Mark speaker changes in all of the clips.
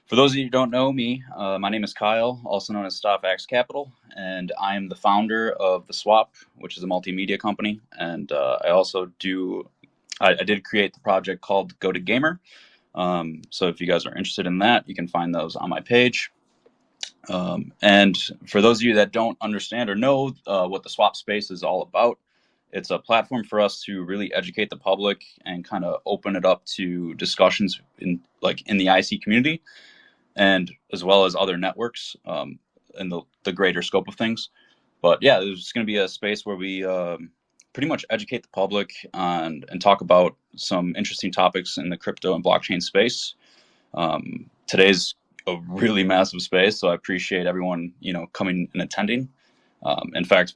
Speaker 1: For those of you who don't know me, my name is Kyle, also known as StockX Capital, and I am the founder of the Swop, which is a multimedia company. And I did create the project called Go to Gamer. So if you guys are interested in that, you can find those on my page. And for those of you that don't understand or know what the Swap space is all about, it's a platform for us to really educate the public and kind of open it up to discussions in the IC community, and as well as other networks in the greater scope of things. But yeah, there's going to be a space where we pretty much educate the public and talk about some interesting topics in the crypto and blockchain space. Today's a really massive space, so I appreciate everyone coming and attending. In fact,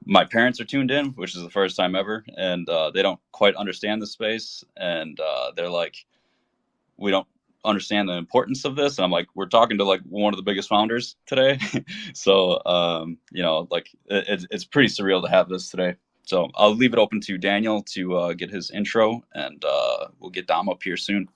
Speaker 1: my parents are tuned in, which is the first time ever, and they don't quite understand the space, and they're like, we don't understand the importance of this. And I'm like, we're talking to like one of the biggest founders today. So it's pretty surreal to have this today. So I'll leave it open to Daniel to get his intro, and we'll get Dom up here soon.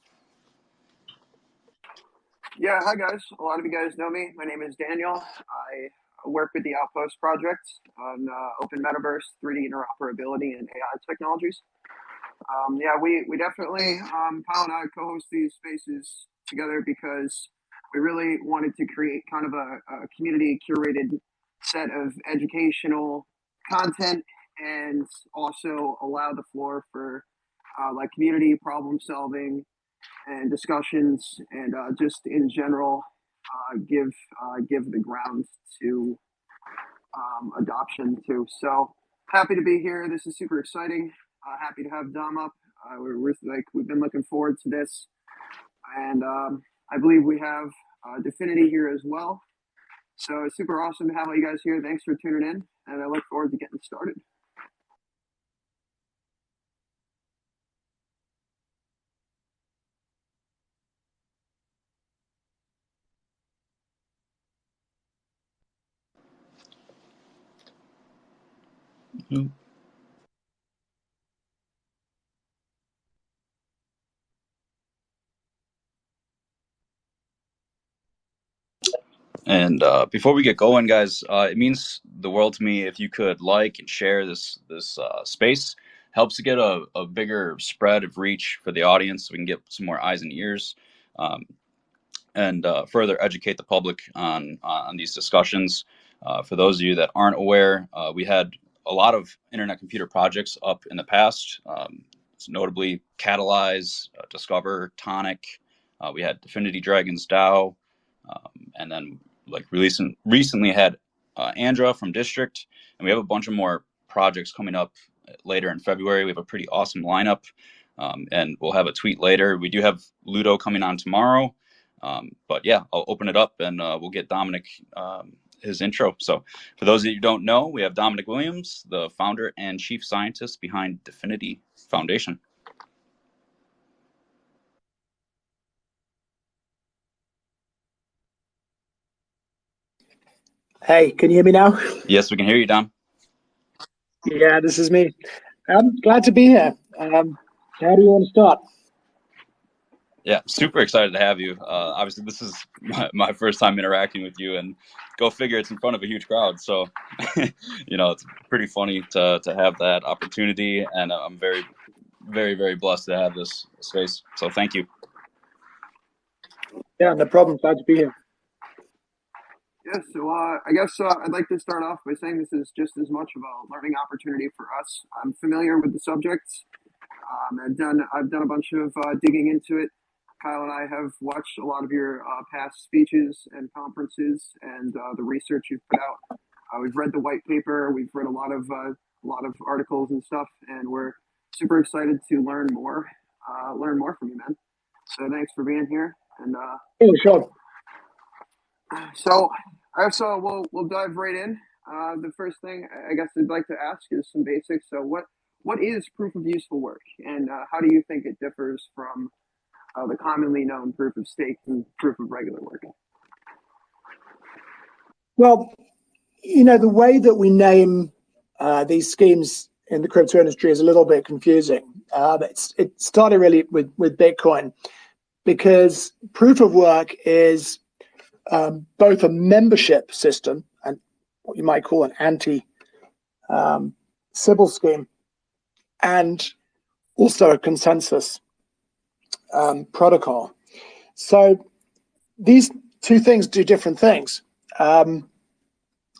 Speaker 2: Yeah, hi guys. A lot of you guys know me. My name is Daniel. I work with the Outpost project on open metaverse, 3D interoperability, and AI technologies. We definitely, Kyle and I co-host these spaces together because we really wanted to create kind of a community curated set of educational content, and also allow the floor for like community problem solving and discussions, and just in general give the ground to adoption too. So happy to be here. This is super exciting. Happy to have Dom up. We've been looking forward to this, and I believe we have DFINITY here as well. So it's super awesome to have all you guys here. Thanks for tuning in, and I look forward to getting started.
Speaker 1: And before we get going, guys, it means the world to me if you could like and share this space. Helps to get a bigger spread of reach for the audience, so we can get some more eyes and ears, and further educate the public on these discussions. For those of you that aren't aware, we had a lot of internet computer projects up in the past, notably Catalyze, Discover, Tonic. We had DFINITY Dragons DAO, and then recently had Andra from District, and we have a bunch of more projects coming up later in February. We have a pretty awesome lineup, and we'll have a tweet later. We do have Ludo coming on tomorrow, but yeah, I'll open it up, and we'll get Dominic his intro. So for those of you who don't know, we have Dominic Williams, the founder and chief scientist behind DFINITY Foundation.
Speaker 3: Hey, can you hear me now?
Speaker 1: Yes, we can hear you, Dom.
Speaker 3: Yeah, this is me. I'm glad to be here. How do you want to start?
Speaker 1: Yeah, super excited to have you. Obviously, this is my first time interacting with you, and go figure, it's in front of a huge crowd. So, it's pretty funny to have that opportunity, and I'm very, very, very blessed to have this space. So thank you.
Speaker 3: Yeah, no problem. Glad to be here.
Speaker 2: Yeah, so I guess I'd like to start off by saying this is just as much of a learning opportunity for us. I'm familiar with the subjects. I've done a bunch of digging into it. Kyle and I have watched a lot of your past speeches and conferences, and the research you've put out. We've read the white paper. We've read a lot of articles and stuff, and we're super excited to learn more from you, man. So thanks for being here. And
Speaker 3: yeah, sure.
Speaker 2: So we'll dive right in. The first thing I guess I'd like to ask is some basics. So what is proof of useful work, and how do you think it differs from the commonly known proof of stake and proof of regular work?
Speaker 3: Well, the way that we name these schemes in the crypto industry is a little bit confusing. It started really with Bitcoin, because proof of work is both a membership system and what you might call an anti-Sybil scheme, and also a consensus protocol. So these two things do different things. A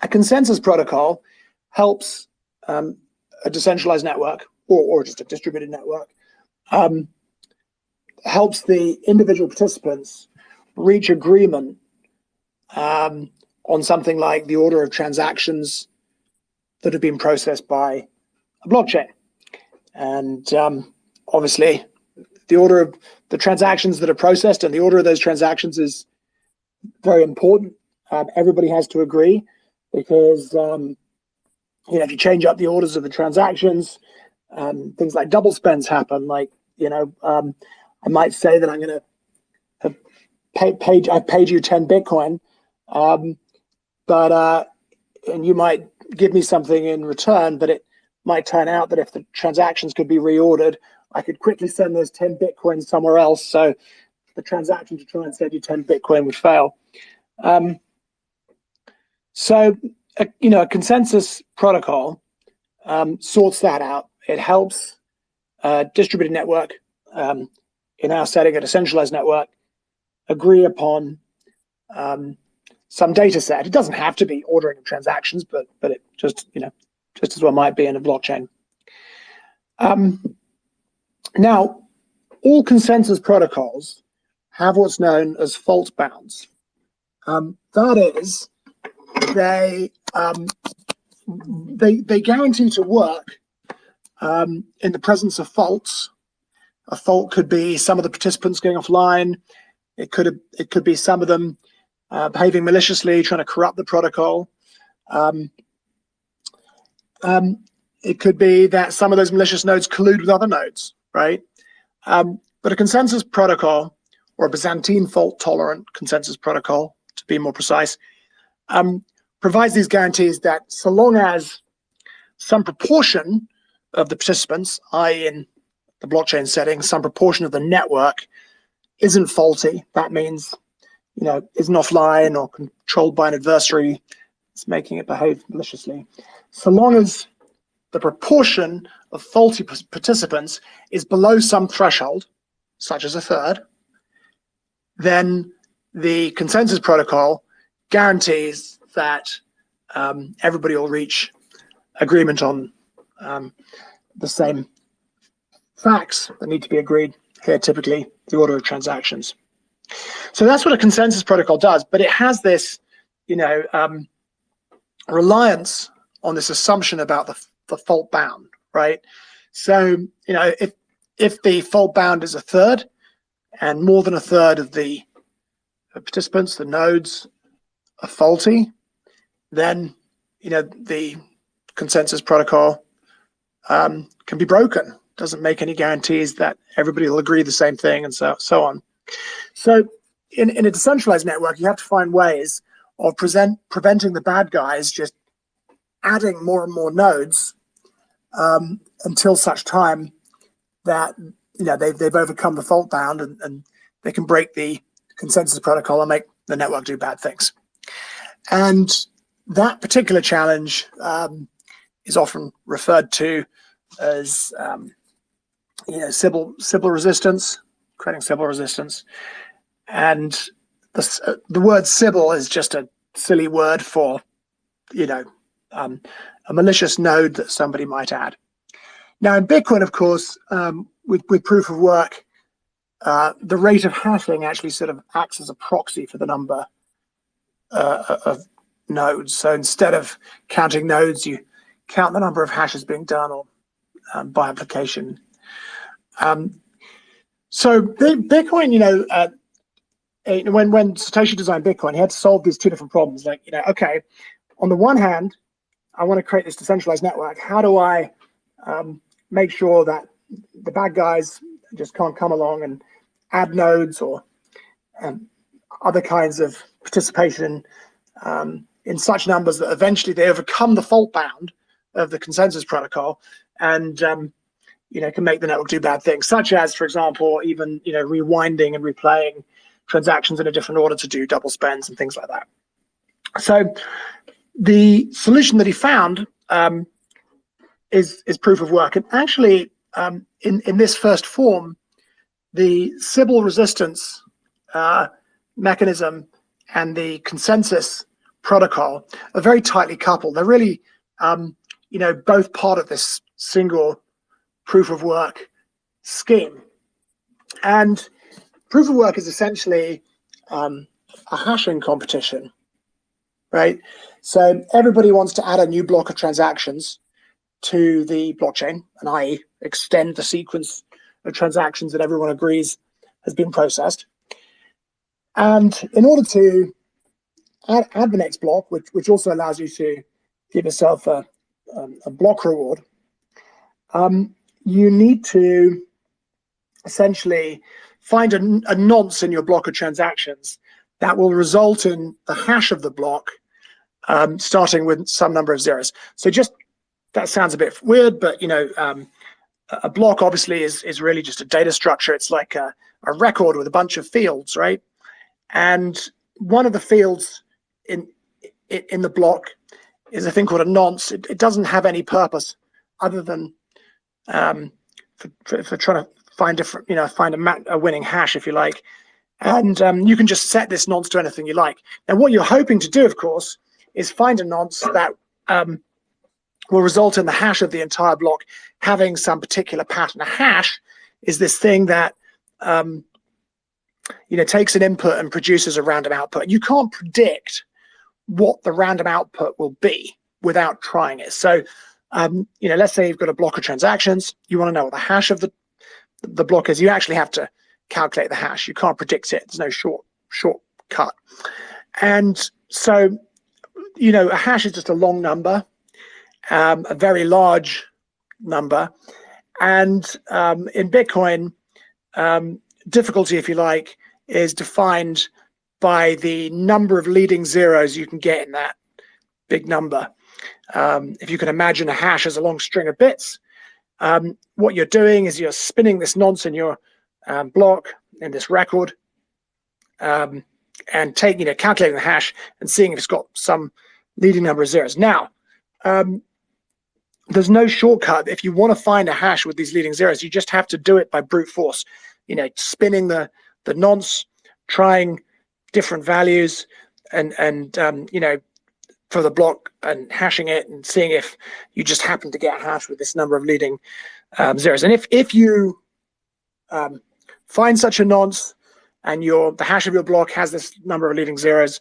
Speaker 3: consensus protocol helps a decentralized network or just a distributed network, helps the individual participants reach agreement on something like the order of transactions that have been processed by a blockchain. And obviously, the order of the transactions that are processed and the order of those transactions is very important. Everybody has to agree, because if you change up the orders of the transactions, things like double spends happen. Like, I might say that I'm going to have I've paid you 10 Bitcoin, but and you might give me something in return, but it might turn out that if the transactions could be reordered, I could quickly send those 10 Bitcoin somewhere else. So the transaction to try and send you 10 Bitcoin would fail. So a consensus protocol sorts that out. It helps a distributed network, in our setting, a decentralized network, agree upon some data set. It doesn't have to be ordering of transactions, but it just as well might be in a blockchain. Now, all consensus protocols have what's known as fault bounds. That is, they guarantee to work in the presence of faults. A fault could be some of the participants going offline. It could be some of them behaving maliciously, trying to corrupt the protocol. It could be that some of those malicious nodes collude with other nodes, right? But a consensus protocol, or a Byzantine fault-tolerant consensus protocol, to be more precise, provides these guarantees that so long as some proportion of the participants, i.e. in the blockchain setting, some proportion of the network isn't faulty, that means, isn't offline or controlled by an adversary, it's making it behave maliciously. So long as the proportion of faulty participants is below some threshold, such as a third, then the consensus protocol guarantees that everybody will reach agreement on the same facts that need to be agreed here, typically the order of transactions. So that's what a consensus protocol does, but it has this, reliance on this assumption about the fault bound, right? So, if the fault bound is a third, and more than a third of the participants, the nodes, are faulty, then, the consensus protocol can be broken. Doesn't make any guarantees that everybody will agree the same thing, and so on. So in a decentralized network, you have to find ways of preventing the bad guys just adding more and more nodes until such time that they've overcome the fault bound and they can break the consensus protocol and make the network do bad things. And that particular challenge is often referred to as Sybil resistance, creating Sybil resistance. And the word Sybil is just a silly word for, a malicious node that somebody might add. Now in Bitcoin, of course, with proof of work, the rate of hashing actually sort of acts as a proxy for the number of nodes. So instead of counting nodes, you count the number of hashes being done, or by application. So Bitcoin, when Satoshi designed Bitcoin, he had to solve these two different problems. Like, okay, on the one hand, I want to create this decentralized network. How do I make sure that the bad guys just can't come along and add nodes or other kinds of participation in such numbers that eventually they overcome the fault bound of the consensus protocol and can make the network do bad things, such as, for example, even rewinding and replaying transactions in a different order to do double spends and things like that. So the solution that he found is proof of work. And actually, in this first form, the Sybil resistance mechanism and the consensus protocol are very tightly coupled. They're really, both part of this single proof of work scheme. And proof of work is essentially a hashing competition, right? So everybody wants to add a new block of transactions to the blockchain, and i.e. extend the sequence of transactions that everyone agrees has been processed. And in order to add the next block, which also allows you to give yourself a block reward, you need to essentially find a nonce in your block of transactions that will result in the hash of the block starting with some number of zeros. So that sounds a bit weird, but a block obviously is really just a data structure. It's like a record with a bunch of fields, right? And one of the fields in the block is a thing called a nonce. It doesn't have any purpose other than for trying to find a winning hash, if you like. And you can just set this nonce to anything you like. And what you're hoping to do, of course, is find a nonce that will result in the hash of the entire block having some particular pattern. A hash is this thing that takes an input and produces a random output. You can't predict what the random output will be without trying it. So, let's say you've got a block of transactions. You want to know what the hash of the block is. You actually have to calculate the hash. You can't predict it. There's no shortcut. And so, a hash is just a long number, a very large number. And in Bitcoin, difficulty, if you like, is defined by the number of leading zeros you can get in that big number. If you can imagine a hash as a long string of bits, what you're doing is you're spinning this nonce in your block, in this record, and calculating the hash and seeing if it's got some leading number of zeros. Now, there's no shortcut. If you want to find a hash with these leading zeros, you just have to do it by brute force. Spinning the nonce, trying different values, and for the block, and hashing it and seeing if you just happen to get a hash with this number of leading zeros. And if you find such a nonce and the hash of your block has this number of leading zeros,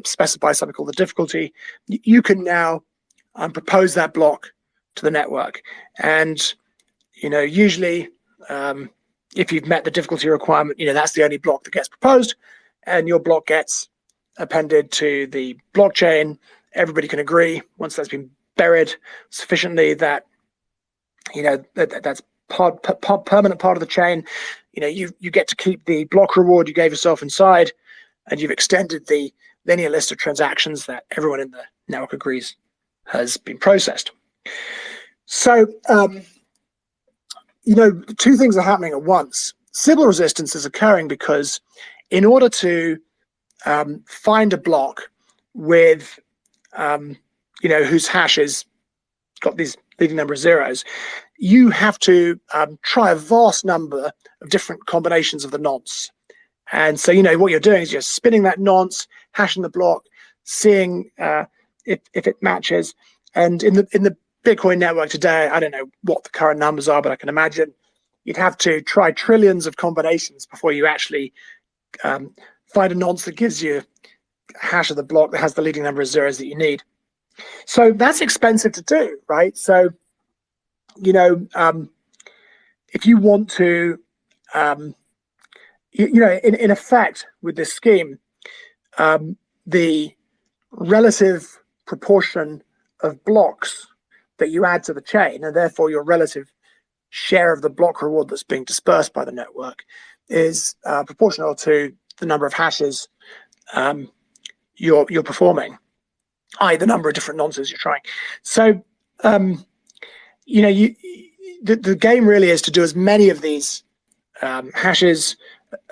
Speaker 3: specify something called the difficulty, you can now propose that block to the network. And usually if you've met the difficulty requirement, that's the only block that gets proposed, and your block gets appended to the blockchain. Everybody can agree once that's been buried sufficiently that that's permanent part of the chain. You get to keep the block reward you gave yourself inside, and you've extended the linear list of transactions that everyone in the network agrees has been processed. So two things are happening at once. Sybil resistance is occurring because in order to find a block with whose hash has got these leading number of zeros, you have to try a vast number of different combinations of the nonce. And so what you're doing is you're spinning that nonce, hashing the block, seeing if it matches. And in the Bitcoin network today, I don't know what the current numbers are, but I can imagine you'd have to try trillions of combinations before you actually find a nonce that gives you a hash of the block that has the leading number of zeros that you need. So that's expensive to do, right? So, if you want to, in effect with this scheme, the relative proportion of blocks that you add to the chain, and therefore your relative share of the block reward that's being dispersed by the network, is proportional to the number of hashes you're performing, i.e. the number of different nonces you're trying. So, the game really is to do as many of these hashes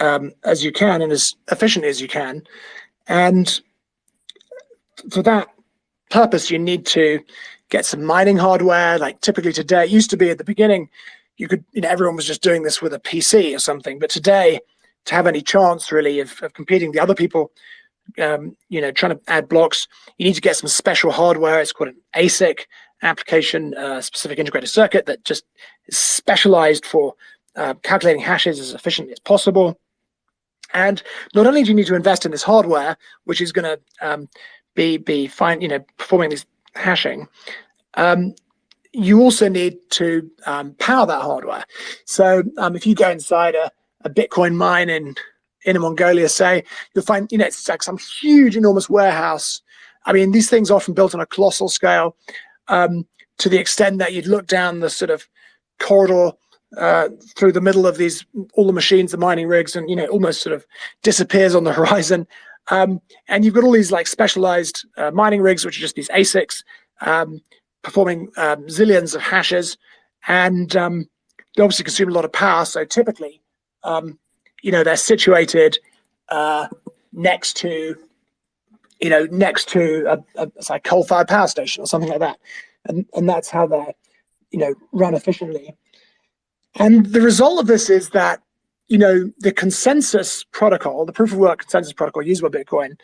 Speaker 3: as you can and as efficiently as you can. And for that purpose, you need to get some mining hardware. Like typically today, it used to be at the beginning, you could, everyone was just doing this with a PC or something. But today, to have any chance really of competing with the other people, trying to add blocks, you need to get some special hardware. It's called an ASIC, application specific integrated circuit, that just is specialized for calculating hashes as efficiently as possible. And not only do you need to invest in this hardware, which is going to be fine, performing this hashing, you also need to power that hardware. So if you go inside a Bitcoin mine in Inner Mongolia, say, you'll find, it's like some huge, enormous warehouse. I mean, these things are often built on a colossal scale, to the extent that you'd look down the sort of corridor through the middle of all the machines, the mining rigs, and it almost sort of disappears on the horizon. And you've got all these like specialized mining rigs, which are just these ASICs, performing zillions of hashes, and they obviously consume a lot of power. So typically, they're situated next to a coal-fired power station or something like that, and that's how they're run efficiently. And the result of this is that the consensus protocol, the proof of work consensus protocol used by Bitcoin,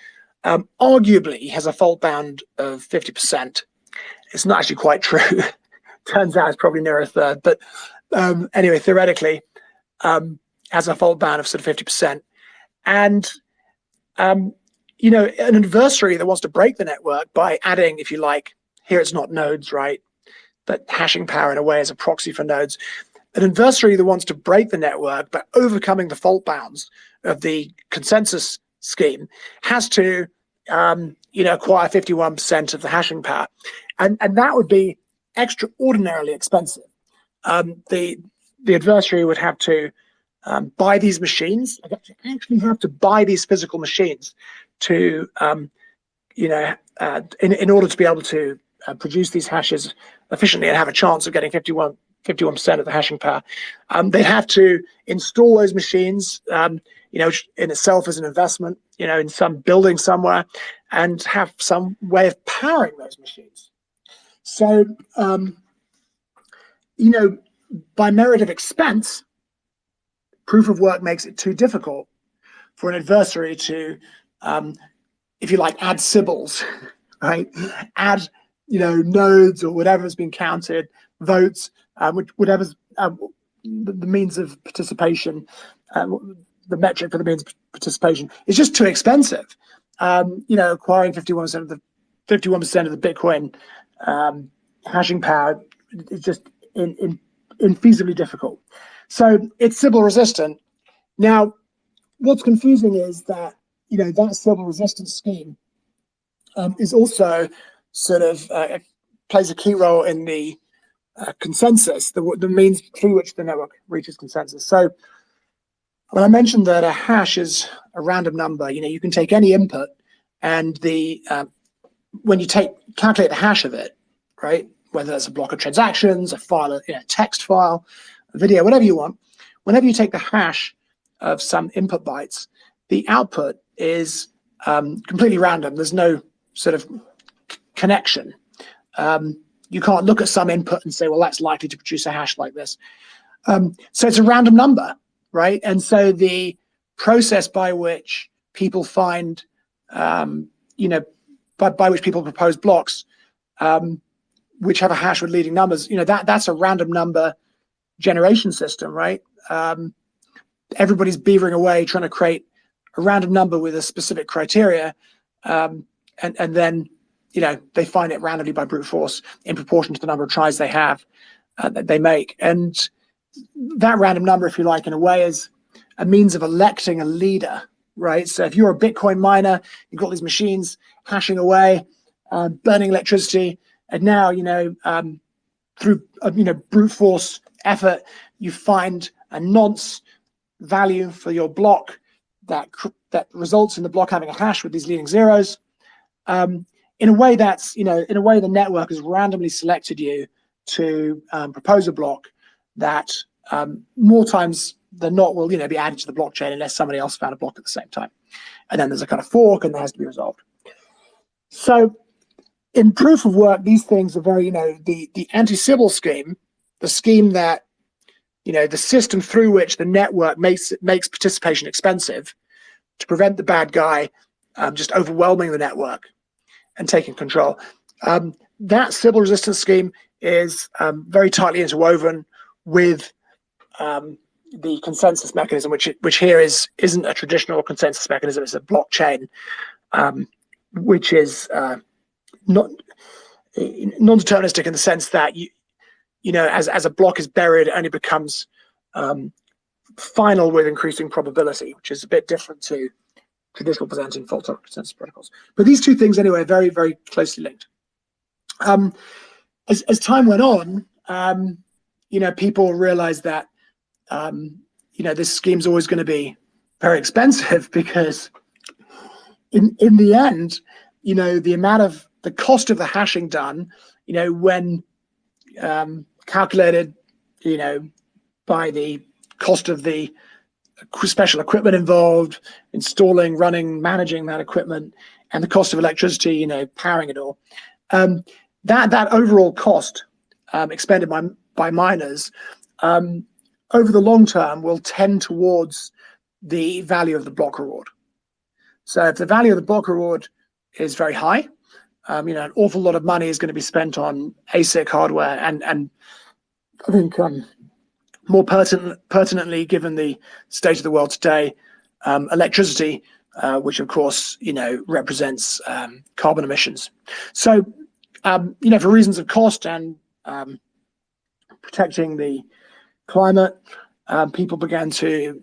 Speaker 3: arguably has a fault bound of 50%. It's not actually quite true. Turns out it's probably near a third, but anyway, theoretically, has a fault bound of sort of 50%. And an adversary that wants to break the network by adding, if you like, here it's not nodes, right, but hashing power in a way as a proxy for nodes. An adversary that wants to break the network by overcoming the fault bounds of the consensus scheme has to, acquire 51% of the hashing power, and that would be extraordinarily expensive. The adversary would have to buy these machines. Actually, have to buy these physical machines to, in order to be able to produce these hashes efficiently and have a chance of getting 51% of the hashing power. They'd have to install those machines, which in itself is an investment, in some building somewhere, and have some way of powering those machines. So, by merit of expense, proof of work makes it too difficult for an adversary to, if you like, add symbols, right? Add, nodes or whatever's been counted, votes, whatever's the means of participation, the metric for the means of participation is just too expensive. Acquiring 51% of the Bitcoin hashing power is just infeasibly difficult. So it's Sybil resistant. Now, what's confusing is that that Sybil resistance scheme is also sort of plays a key role in the consensus, the means through which the network reaches consensus. So when I mentioned that a hash is a random number, you can take any input, and when you calculate the hash of it, right, whether that's a block of transactions, a file, a text file, a video, whatever you want, whenever you take the hash of some input bytes, the output is completely random. There's no sort of connection. You can't look at some input and say, well, that's likely to produce a hash like this. So it's a random number, right? And so the process by which people find, by which people propose blocks, which have a hash with leading numbers, that's a random number generation system, right? Everybody's beavering away trying to create a random number with a specific criteria, and then they find it randomly by brute force in proportion to the number of tries they have that they make. And that random number, if you like, in a way is a means of electing a leader, right? So if you're a Bitcoin miner, you've got these machines hashing away, burning electricity, and now, through brute force effort, you find a nonce value for your block that results in the block having a hash with these leading zeros. In a way, the network has randomly selected you to propose a block that more times than not will be added to the blockchain unless somebody else found a block at the same time. And then there's a kind of fork, and that has to be resolved. So in proof of work, these things are very, the anti-Sybil scheme, the scheme that, the system through which the network makes participation expensive to prevent the bad guy just overwhelming the network and taking control. That Sybil resistance scheme is very tightly interwoven with the consensus mechanism, which here isn't a traditional consensus mechanism. It's a blockchain, which is not non-deterministic in the sense that as a block is buried, it only becomes final with increasing probability, which is a bit different to traditional Byzantine fault-tolerant consensus protocols. But these two things, anyway, are very, very closely linked. As time went on, people realized that this scheme's always going to be very expensive because in the end, the cost of the hashing done, when calculated, by the cost of the special equipment involved, installing, running, managing that equipment, and the cost of electricity, powering it all, that overall cost expended by miners over the long term will tend towards the value of the block reward. So if the value of the block reward is very high, an awful lot of money is going to be spent on ASIC hardware, and I think more pertinently, given the state of the world today, electricity, which of course represents carbon emissions. So for reasons of cost and protecting the climate, people began to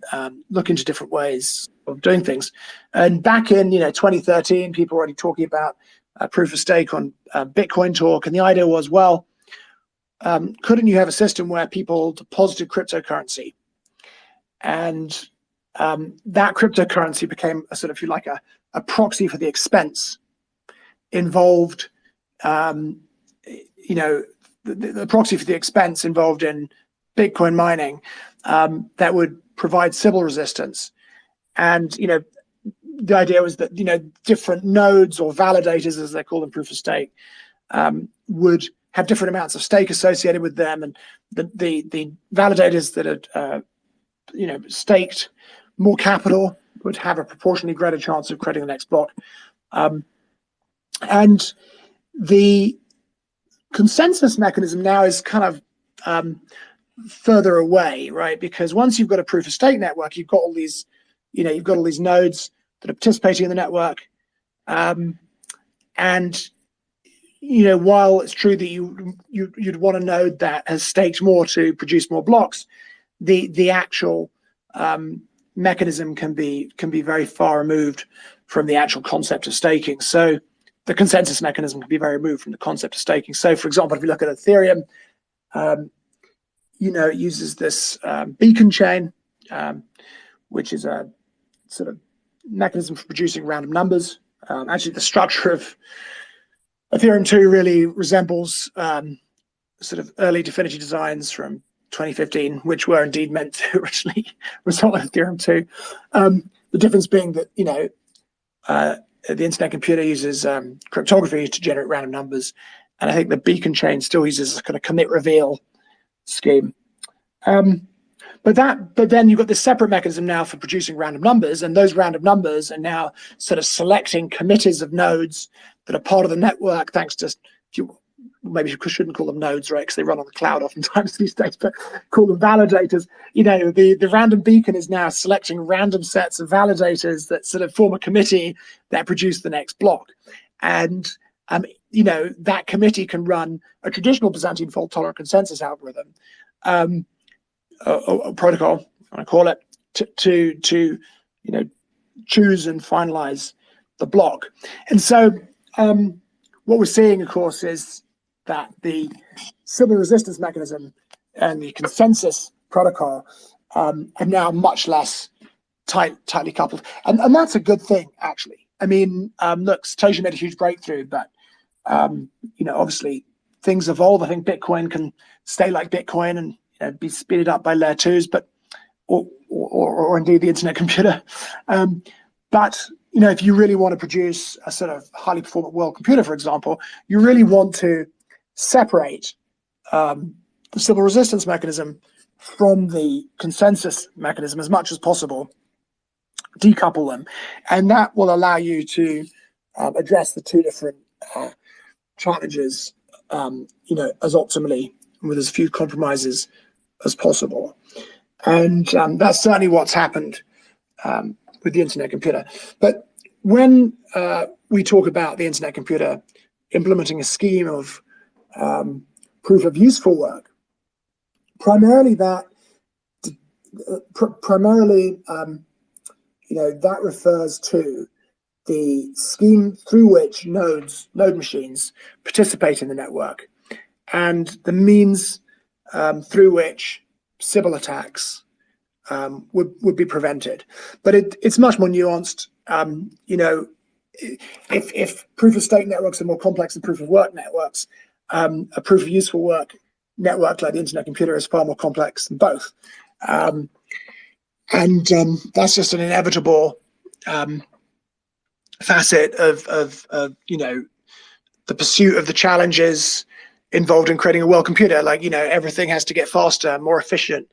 Speaker 3: look into different ways of doing things. And back in 2013, people were already talking about proof of stake on Bitcoin talk, and the idea was, well, couldn't you have a system where people deposited cryptocurrency, and that cryptocurrency became a sort of, if you like, a proxy for the expense involved, the proxy for the expense involved in Bitcoin mining that would provide Sybil resistance. And the idea was that different nodes or validators, as they call them, proof of stake, would have different amounts of stake associated with them, and the validators that had staked more capital would have a proportionally greater chance of creating the next block. And the consensus mechanism now is kind of further away, right? Because once you've got a proof of stake network, you've got all these, you've got all these nodes that are participating in the network, and while it's true that you'd want a node that has staked more to produce more blocks, the actual mechanism can be very far removed from the actual concept of staking. So the consensus mechanism can be very removed from the concept of staking. So, for example, if you look at Ethereum, it uses this beacon chain, which is a sort of mechanism for producing random numbers. Actually, the structure of Ethereum 2 really resembles sort of early DFINITY designs from 2015, which were indeed meant to originally result in Ethereum 2. The difference being that, the internet computer uses cryptography to generate random numbers, and I think the beacon chain still uses a kind of commit reveal scheme. But then you've got this separate mechanism now for producing random numbers, and those random numbers are now sort of selecting committees of nodes that are part of the network, thanks to, maybe you shouldn't call them nodes, right, because they run on the cloud oftentimes these days, but call them validators. The random beacon is now selecting random sets of validators that sort of form a committee that produce the next block. And that committee can run a traditional Byzantine fault-tolerant consensus algorithm, a protocol, I call it, to choose and finalize the block. And so what we're seeing, of course, is that the Sybil resistance mechanism and the consensus protocol are now much less tightly coupled, and that's a good thing, actually. I mean, look, Satoshi made a huge breakthrough, but obviously things evolve. I think Bitcoin can stay like Bitcoin, and be speeded up by layer 2s, but or indeed the internet computer. But if you really want to produce a sort of highly performant world computer, for example, you really want to separate the Sybil resistance mechanism from the consensus mechanism as much as possible, decouple them, and that will allow you to address the two different challenges, as optimally with as few compromises as possible. And that's certainly what's happened with the internet computer. But when we talk about the internet computer implementing a scheme of proof of useful work, primarily that refers to the scheme through which node machines participate in the network, and the means through which Sybil attacks would be prevented. But it's much more nuanced. If proof of stake networks are more complex than proof of work networks, a proof of useful work network like the internet computer is far more complex than both. And that's just an inevitable facet of the pursuit of the challenges involved in creating a world computer. Like, everything has to get faster, more efficient.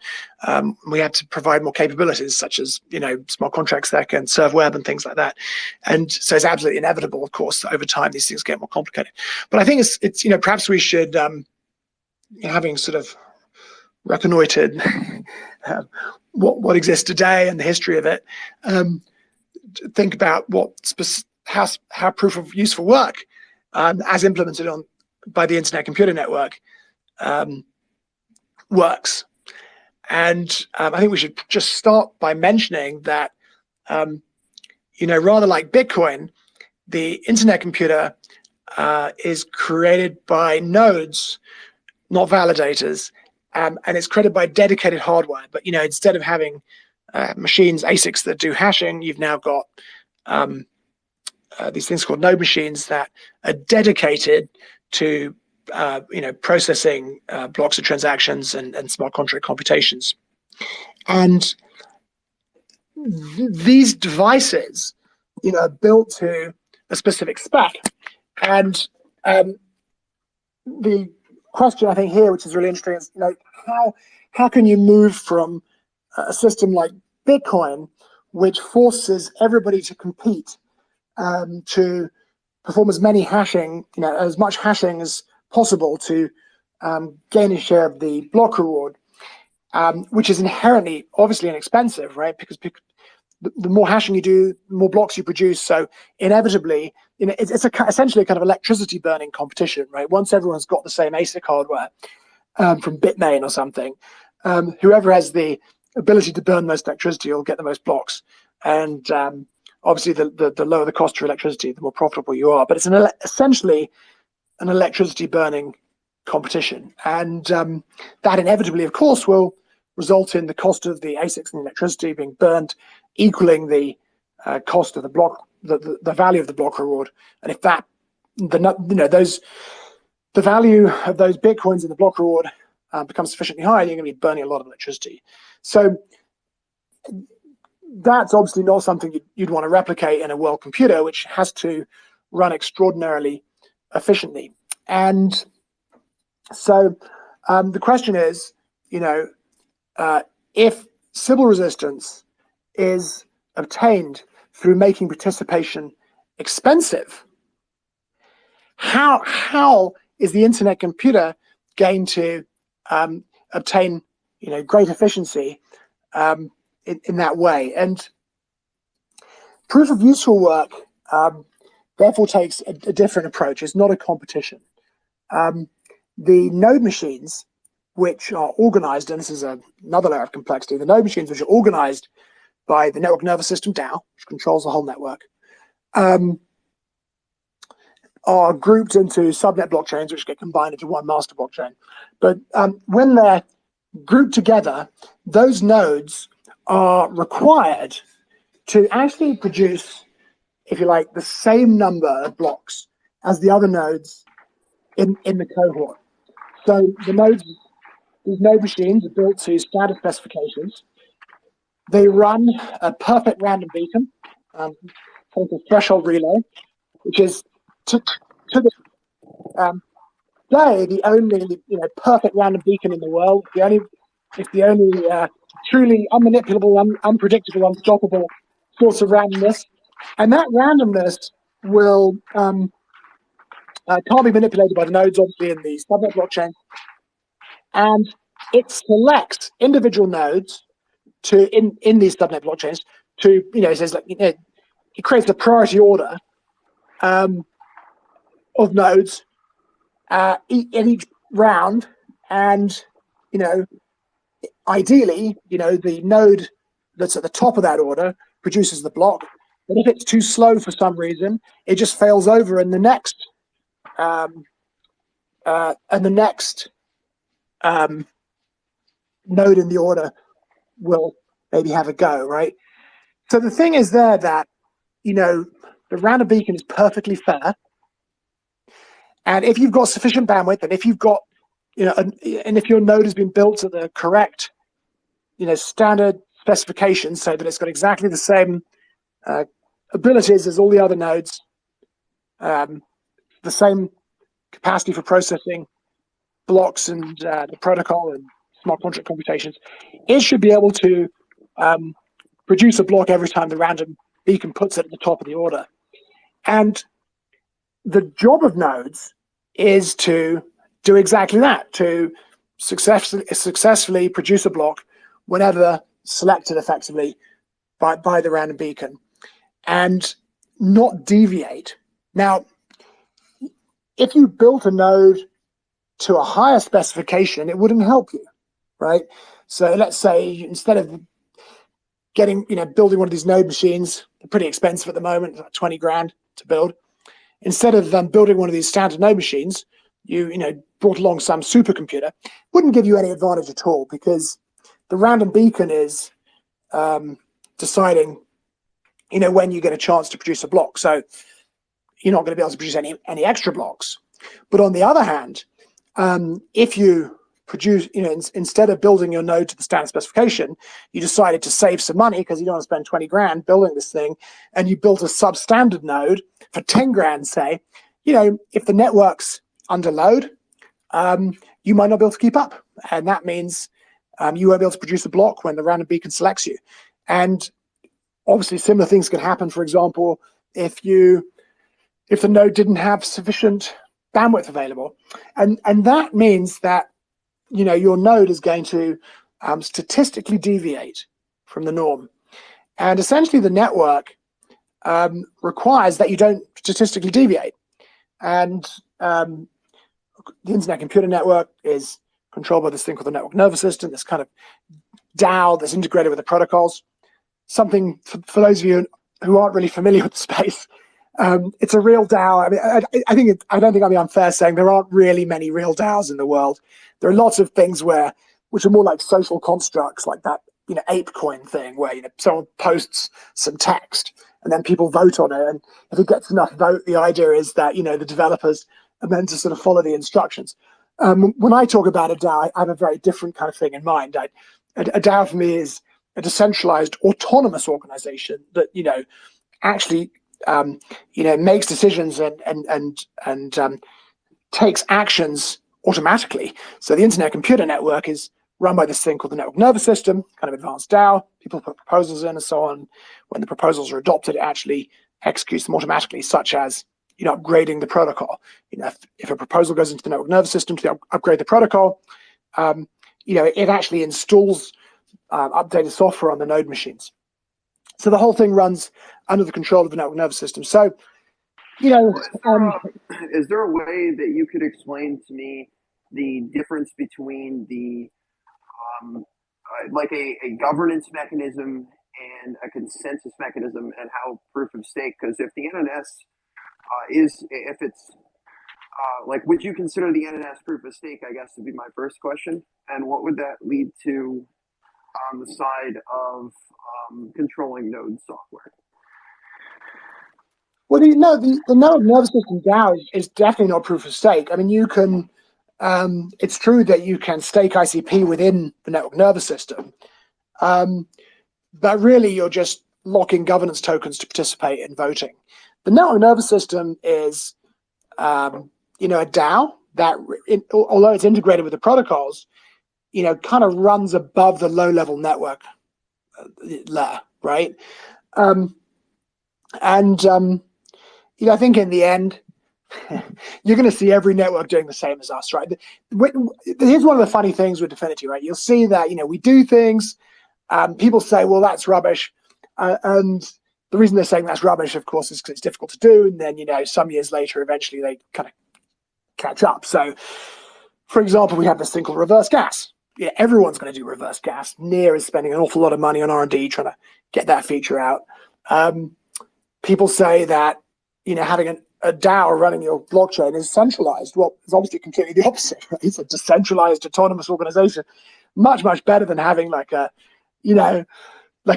Speaker 3: We have to provide more capabilities, such as, smart contracts that can serve web and things like that. And so it's absolutely inevitable, of course, that over time these things get more complicated. But I think it's perhaps we should, having sort of reconnoitered what exists today and the history of it, think about how proof of useful work, as implemented by the internet computer network, works. And I think we should just start by mentioning that, rather like Bitcoin, the internet computer is created by nodes, not validators, and it's created by dedicated hardware. But instead of having machines, ASICs that do hashing, you've now got these things called node machines that are dedicated to processing blocks of transactions and smart contract computations. And these devices, are built to a specific spec. And the question I think here, which is really interesting, is how can you move from a system like Bitcoin, which forces everybody to compete to perform as many hashing, as much hashing as possible to gain a share of the block reward, which is inherently obviously inexpensive, right? Because the more hashing you do, the more blocks you produce. So inevitably, it's essentially a kind of electricity burning competition, right? Once everyone's got the same ASIC hardware from Bitmain or something, whoever has the ability to burn most electricity will get the most blocks. And obviously, the lower the cost of electricity, the more profitable you are. But it's essentially an electricity burning competition. And that inevitably, of course, will result in the cost of the ASICs and the electricity being burned equaling the cost of the block, the value of the block reward. And if the value of those Bitcoins in the block reward becomes sufficiently high, you're going to be burning a lot of electricity. So that's obviously not something you'd want to replicate in a world computer, which has to run extraordinarily efficiently. And so the question is, if Sybil resistance is obtained through making participation expensive, how is the internet computer going to obtain great efficiency in that way? And proof of useful work therefore takes a different approach. It's not a competition. The node machines, which are organized, and this is another layer of complexity, the node machines which are organized by the network nervous system DAO, which controls the whole network, are grouped into subnet blockchains, which get combined into one master blockchain. But when they're grouped together, those nodes are required to actually produce, if you like, the same number of blocks as the other nodes in the cohort. So the these node machines are built to standard specifications. They run a perfect random beacon, called the threshold relay, which is to the day the only perfect random beacon in the world. It's the only truly unmanipulable, unpredictable, unstoppable source of randomness, and that randomness will can't be manipulated by the nodes, obviously, in the subnet blockchain, and it selects individual nodes in these subnet blockchains to it says it creates a priority order of nodes in each round, and ideally the node that's at the top of that order produces the block. But if it's too slow for some reason, it just fails over, and the next node in the order will maybe have a go, right? So the thing is there that the random beacon is perfectly fair, and if you've got sufficient bandwidth, and if you've got and if your node has been built to the correct standard specifications, so that it's got exactly the same abilities as all the other nodes, the same capacity for processing blocks and the protocol and smart contract computations, it should be able to produce a block every time the random beacon puts it at the top of the order. And the job of nodes is to do exactly that, to successfully produce a block whenever selected effectively by the random beacon, and not deviate. Now, if you built a node to a higher specification, it wouldn't help you, right? So let's say instead of building one of these node machines, they're pretty expensive at the moment, like 20 grand to build. Instead of building one of these standard node machines, you brought along some supercomputer. Wouldn't give you any advantage at all, because the random beacon is deciding when you get a chance to produce a block. So you're not going to be able to produce any extra blocks. But on the other hand, if you produce, instead of building your node to the standard specification, you decided to save some money because you don't want to spend 20 grand building this thing, and you built a substandard node for 10 grand, say, if the network's under load, you might not be able to keep up. And that means you won't be able to produce a block when the random beacon selects you. And obviously similar things can happen, for example, if the node didn't have sufficient bandwidth available. And that means that your node is going to statistically deviate from the norm. And essentially the network requires that you don't statistically deviate. And the Internet Computer Network is controlled by this thing called the network nervous system, this kind of DAO that's integrated with the protocols. Something for those of you who aren't really familiar with the space, it's a real DAO. I mean, I don't think I'll be unfair saying there aren't really many real DAOs in the world. There are lots of things which are more like social constructs, like that ApeCoin thing, where someone posts some text and then people vote on it, and if it gets enough vote, the idea is that the developers are meant to sort of follow the instructions. When I talk about a DAO, I have a very different kind of thing in mind. A DAO for me is a decentralized autonomous organization that actually makes decisions and takes actions automatically. So the Internet Computer Network is run by this thing called the network nervous system, kind of advanced DAO. People put proposals in and so on. When the proposals are adopted, it actually executes them automatically, such as upgrading the protocol. If a proposal goes into the network nervous system to upgrade the protocol, it actually installs updated software on the node machines. So the whole thing runs under the control of the network nervous system. So,
Speaker 2: is there a way that you could explain to me the difference between the like a governance mechanism and a consensus mechanism, and how proof of stake? Because if the NNS would you consider the NNS proof of stake, I guess, would be my first question. And what would that lead to on the side of controlling node software?
Speaker 3: Well, the node nervous system DAO is definitely not proof of stake. I mean, you can it's true that you can stake ICP within the network nervous system, but really you're just locking governance tokens to participate in voting. The network nervous system is, a DAO that, although it's integrated with the protocols, kind of runs above the low-level network layer, right? I think in the end, you're going to see every network doing the same as us, right? Here's one of the funny things with DFINITY, right? You'll see that, we do things, people say, well, that's rubbish. And the reason they're saying that's rubbish, of course, is because it's difficult to do. And then, some years later, eventually they kind of catch up. So, for example, we have this thing called reverse gas. Everyone's going to do reverse gas. NEAR is spending an awful lot of money on R&D trying to get that feature out. People say that, having a DAO running your blockchain is centralized. Well, it's obviously completely the opposite, right? It's a decentralized, autonomous organization. Much, much better than having like a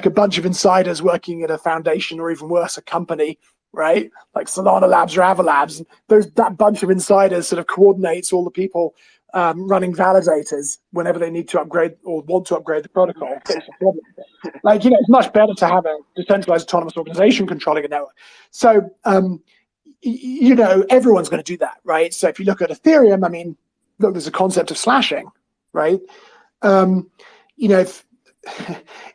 Speaker 3: bunch of insiders working at a foundation, or even worse, a company, right? Like Solana Labs or Avalabs. That bunch of insiders sort of coordinates all the people running validators whenever they need to upgrade or want to upgrade the protocol. It's much better to have a decentralized autonomous organization controlling a network. So, everyone's going to do that, right? So if you look at Ethereum, look, there's a concept of slashing, right?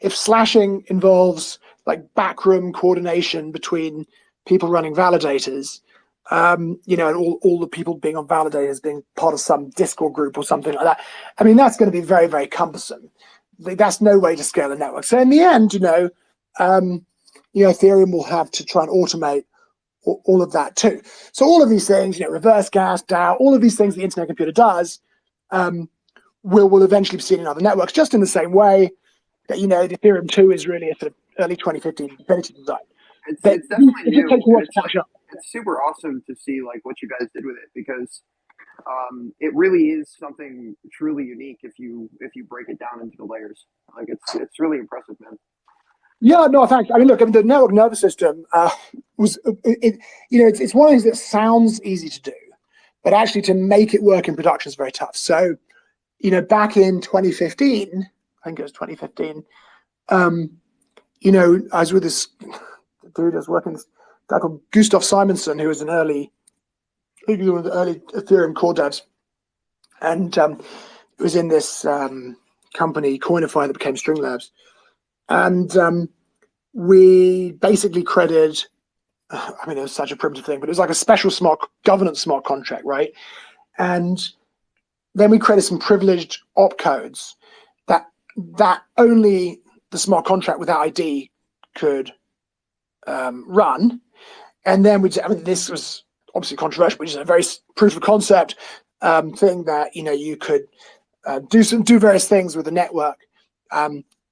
Speaker 3: If slashing involves like backroom coordination between people running validators, and all the people being on validators being part of some Discord group or something like that, that's going to be very, very cumbersome. That's no way to scale a network. So in the end, Ethereum will have to try and automate all of that too. So all of these things, reverse gas, DAO, all of these things the internet computer does, will eventually be seen in other networks, just in the same way that, the Ethereum 2 is really a sort of early 2015 DFINITY design.
Speaker 2: It's definitely new.
Speaker 3: It's
Speaker 2: super awesome to see like what you guys did with it, because it really is something truly unique if you break it down into the layers. Like it's really impressive, man.
Speaker 3: Yeah, no, thanks. Look, the network nervous system it's one of those that sounds easy to do, but actually to make it work in production is very tough. So, back in 2015, I think it was 2015, I was with this dude I was working with, a guy called Gustav Simonson, who was one of the early Ethereum core devs. And it was in this company, Coinify, that became Stringlabs. And we basically created, it was such a primitive thing, but it was like a special governance smart contract, right? And then we created some privileged opcodes that only the smart contract without ID could run. And then this was obviously controversial, but just a very proof of concept thing that, you could do various things with the network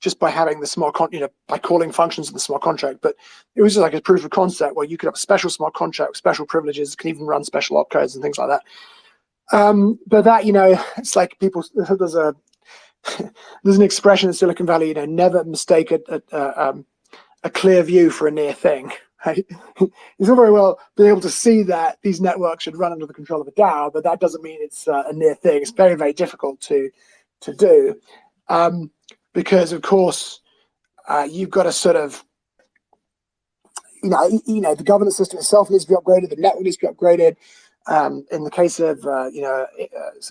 Speaker 3: just by having the smart by calling functions in the smart contract. But it was just like a proof of concept where you could have a special smart contract with special privileges, can even run special opcodes and things like that. But that, it's like there's an expression in Silicon Valley, never mistake a clear view for a near thing. Right? It's all very well being able to see that these networks should run under the control of a DAO, but that doesn't mean it's a near thing. It's very, very difficult to do because, of course, you've got to sort of, the governance system itself needs to be upgraded, the network needs to be upgraded. In the case of, sort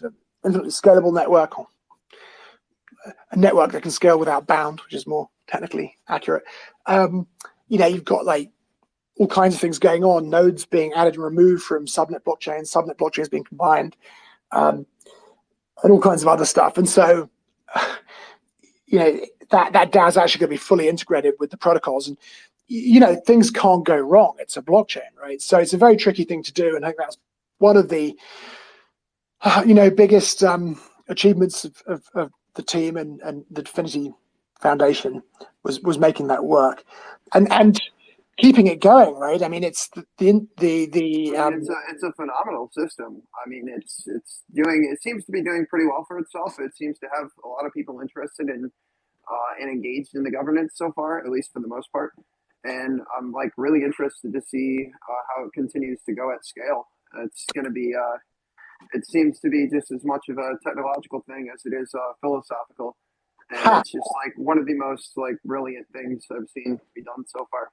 Speaker 3: of infinitely scalable network, or a network that can scale without bound, which is more technically accurate. You've got like all kinds of things going on, nodes being added and removed from subnet blockchains being combined, and all kinds of other stuff. And so, that DAO is actually going to be fully integrated with the protocols, and things can't go wrong. It's a blockchain, right? So it's a very tricky thing to do, and I think that's one of the biggest achievements of the team and the DFINITY Foundation was making that work and keeping it going, right? It's
Speaker 2: it's a phenomenal system. It seems to be doing pretty well for itself. It seems to have a lot of people interested in and engaged in the governance so far, at least for the most part. And I'm really interested to see how it continues to go at scale. It's going to be it seems to be just as much of a technological thing as it is philosophical. And
Speaker 3: Ha.
Speaker 2: it's just like one of the most like brilliant things I've seen be done so far.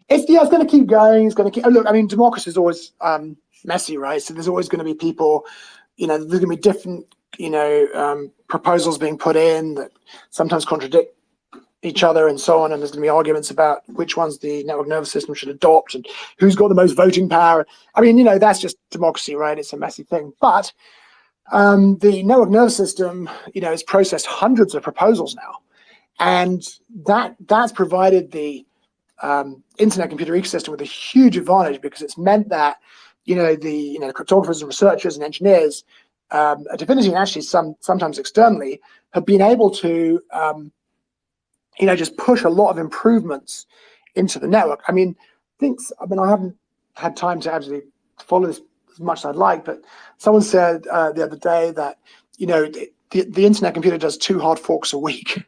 Speaker 3: It's going to keep going. It's going to keep. Look, I mean, democracy is always messy, right? So there's always going to be people. There's going to be different, proposals being put in that sometimes contradict each other and so on. And there's going to be arguments about which ones the network nervous system should adopt and who's got the most voting power. I mean, that's just democracy, right? It's a messy thing. But the network nervous system, has processed hundreds of proposals now, and that's provided the internet computer ecosystem with a huge advantage, because it's meant that the cryptographers and researchers and engineers at DFINITY, and actually sometimes externally, have been able to just push a lot of improvements into the network. I haven't had time to actually follow this as much as I'd like, but someone said the other day that the internet computer does 2 hard forks a week,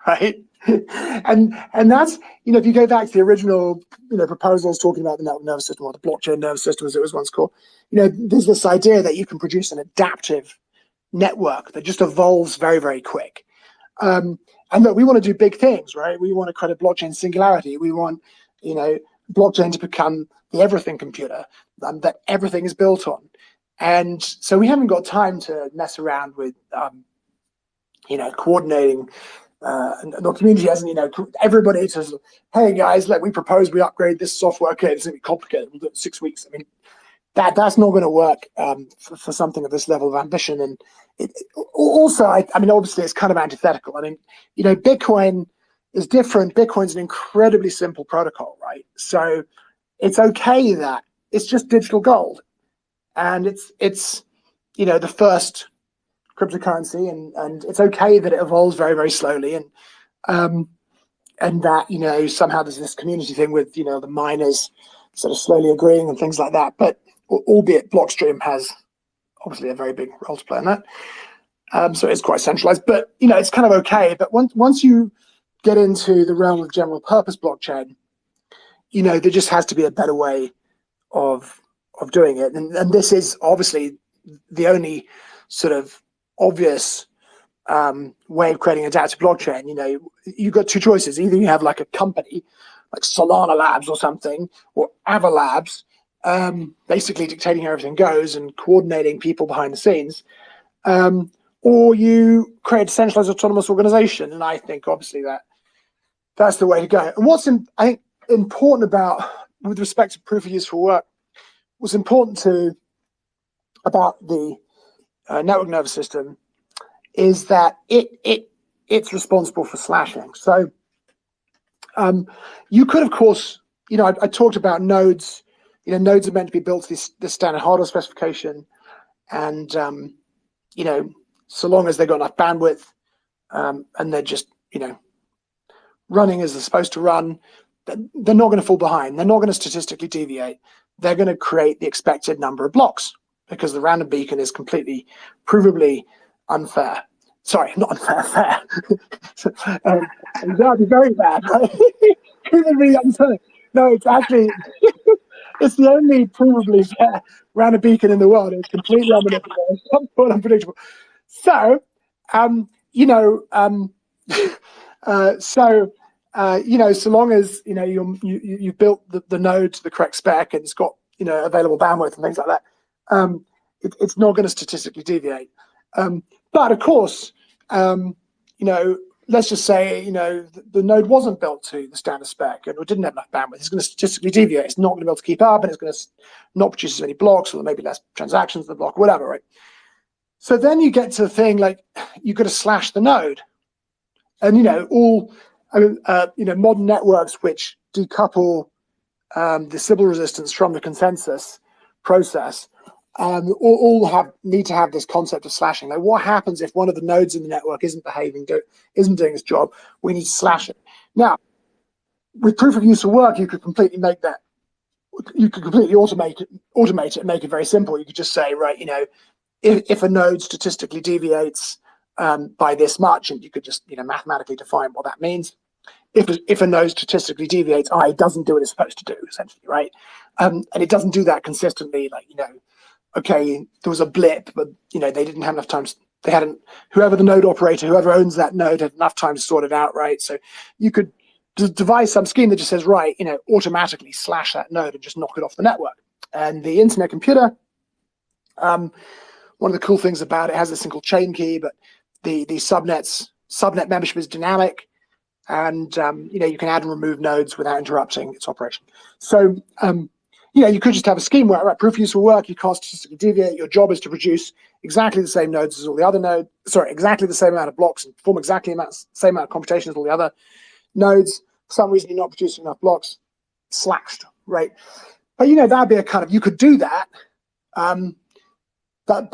Speaker 3: right? and that's, if you go back to the original proposals talking about the network nervous system, or the blockchain nervous system as it was once called, there's this idea that you can produce an adaptive network that just evolves very, very quick. And look, we want to do big things, right? We want to create a blockchain singularity. We want blockchain to become the everything computer that everything is built on. And so we haven't got time to mess around with coordinating. And the community hasn't, everybody says, hey guys, we propose we upgrade this software. Okay, it's going to be complicated. We'll do it in 6 weeks. I mean, that's not going to work for something of this level of ambition. And also, obviously, it's kind of antithetical. I mean, Bitcoin is different. Bitcoin's an incredibly simple protocol, right? So it's okay that it's just digital gold, and it's the first cryptocurrency, and it's okay that it evolves very, very slowly, and that somehow there's this community thing with the miners sort of slowly agreeing and things like that. But albeit Blockstream has obviously a very big role to play in that, so it's quite centralized. But it's kind of okay. But once you get into the realm of general purpose blockchain, there just has to be a better way of doing it, and this is obviously the only sort of obvious way of creating adaptive blockchain. You've got 2 choices. Either you have like a company like Solana Labs or something, or Ava Labs, basically dictating how everything goes and coordinating people behind the scenes, or you create a centralized autonomous organization. And I think obviously that's the way to go. And what's I think important about, with respect to proof of useful work, what's important about the network nervous system is that it's responsible for slashing. So you could, of course, I talked about nodes. Nodes are meant to be built to this standard hardware specification, and so long as they've got enough bandwidth and they're just running as they're supposed to run, they're not going to fall behind. They're not going to statistically deviate. They're going to create the expected number of blocks, because the random beacon is completely provably unfair. Sorry, not unfair, fair. That'd be very bad, right? Provably unfair. No, it's actually, it's the only provably fair random beacon in the world. It's completely unpredictable. So, so long as you've built the node to the correct spec and it's got available bandwidth and things like that, it's not going to statistically deviate. But of course, let's just say the node wasn't built to the standard spec and it didn't have enough bandwidth. It's going to statistically deviate. It's not going to be able to keep up, and it's going to not produce as many blocks, or there may be less transactions in the block, whatever, right? So then you get to the thing like you've got to slash the node, and modern networks which decouple the Sybil resistance from the consensus process all need to have this concept of slashing. Like, what happens if one of the nodes in the network isn't doing its job? We need to slash it. Now, with proof of useful work, you could completely make that. You could completely automate it and make it very simple. You could just say, right, if a node statistically deviates by this much, and you could just mathematically define what that means. If a node statistically deviates, it doesn't do what it's supposed to do, essentially, right? And it doesn't do that consistently, okay, there was a blip, but they didn't have enough time. They hadn't. Whoever the node operator, whoever owns that node, had enough time to sort it out, right? So you could devise some scheme that just says, right, automatically slash that node and just knock it off the network. And the internet computer, one of the cool things about it has a single chain key, but the subnet membership is dynamic, and you can add and remove nodes without interrupting its operation. So you could just have a scheme where, right, proof of use will work, you can't statistically deviate, your job is to produce exactly the same nodes as all the other nodes, exactly the same amount of blocks and perform exactly the same amount of computation as all the other nodes. For some reason you're not producing enough blocks, slashed, right? But that'd be a kind of, you could do that, but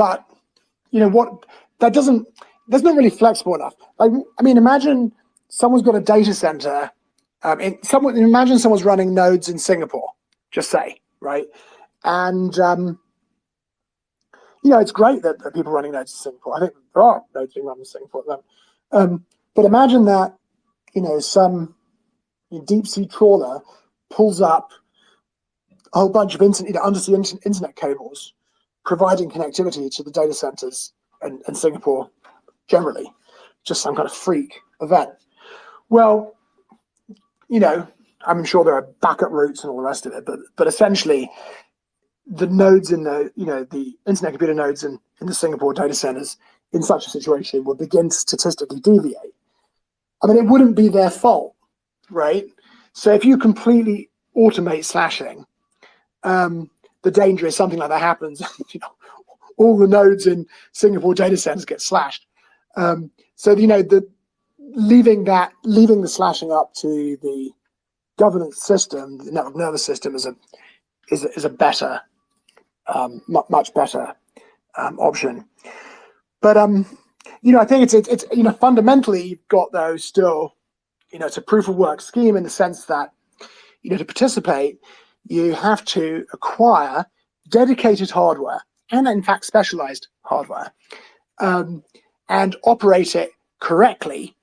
Speaker 3: what, that doesn't, that's not really flexible enough. Like, I mean, imagine someone's got a data center, imagine someone's running nodes in Singapore, just say, right? And it's great that people are running nodes in Singapore. I think there are nodes being run in Singapore at the moment. But imagine that some deep sea trawler pulls up a whole bunch of undersea internet cables, providing connectivity to the data centers in Singapore generally, just some kind of freak event. Well, I'm sure there are backup routes and all the rest of it, but essentially the nodes in the internet computer nodes in the Singapore data centers in such a situation would begin to statistically deviate. I mean, it wouldn't be their fault, right? So if you completely automate slashing, the danger is something like that happens. All the nodes in Singapore data centers get slashed. So leaving the slashing up to the governance system, the network nervous system, is a better, much better option. But I think it's fundamentally you've got those still, it's a proof of work scheme in the sense that to participate you have to acquire dedicated hardware and in fact specialized hardware, and operate it correctly,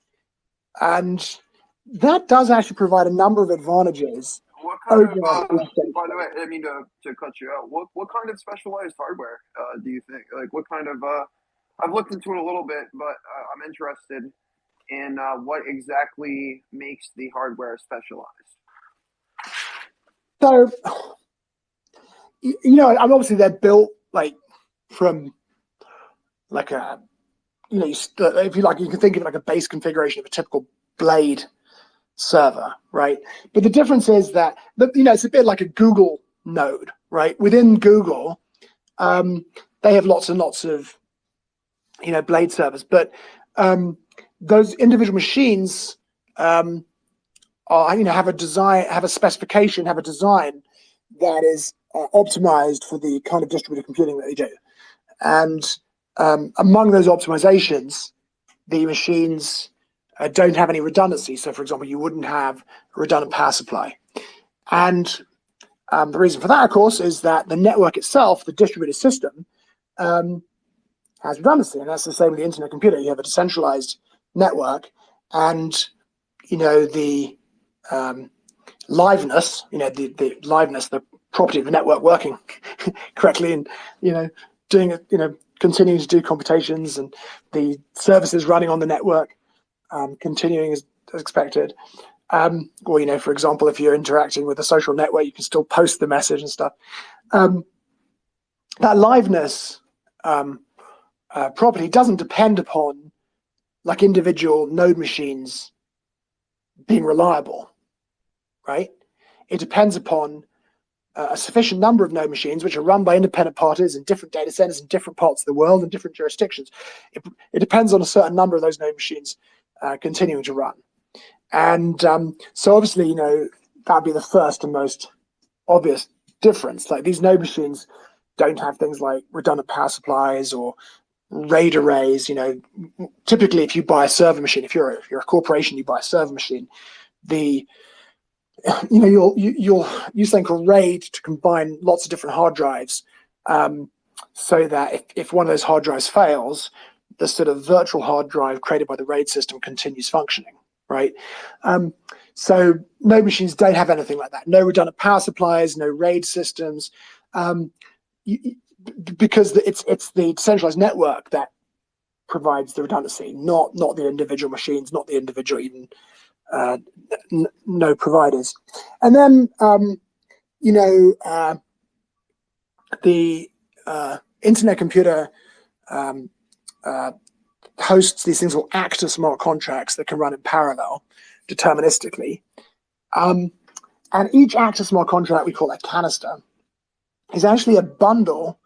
Speaker 3: and that does actually provide a number of advantages.
Speaker 2: What kind of, by the way, I mean to cut you out. What kind of specialized hardware do you think? Like, what kind of? I've looked into it a little bit, but I'm interested in what exactly makes the hardware specialized.
Speaker 3: So, obviously they're built like from like a, if you like, you can think of it like a base configuration of a typical blade server, right? But the difference is that it's a bit like a Google node, right? Within Google, they have lots and lots of blade servers, but those individual machines have a design, have a specification, have a design that is optimized for the kind of distributed computing that they do. And among those optimizations, the machines don't have any redundancy. So, for example, you wouldn't have a redundant power supply. And the reason for that, of course, is that the network itself, the distributed system, has redundancy. And that's the same with the internet computer. You have a decentralized network, and the liveness, the liveness, the property of the network working correctly, and doing it, continuing to do computations, and the services running on the network continuing as expected. Or for example, if you're interacting with a social network, you can still post the message and stuff. That liveness property doesn't depend upon like individual node machines being reliable, right? It depends upon a sufficient number of node machines which are run by independent parties in different data centers in different parts of the world and different jurisdictions. It depends on a certain number of those node machines continuing to run. And so obviously, that'd be the first and most obvious difference. Like, these node machines don't have things like redundant power supplies or RAID arrays. Typically, if you buy a server machine, if you're a corporation, you buy a server machine, you'll use something called RAID to combine lots of different hard drives, so that if one of those hard drives fails, the sort of virtual hard drive created by the RAID system continues functioning, right? So node machines don't have anything like that. No redundant power supplies, no RAID systems. because it's the decentralized network that provides the redundancy, not the individual machines, not the individual even node providers. And then the internet computer hosts these things called active smart contracts that can run in parallel deterministically. And each active smart contract, we call a canister, is actually a bundle,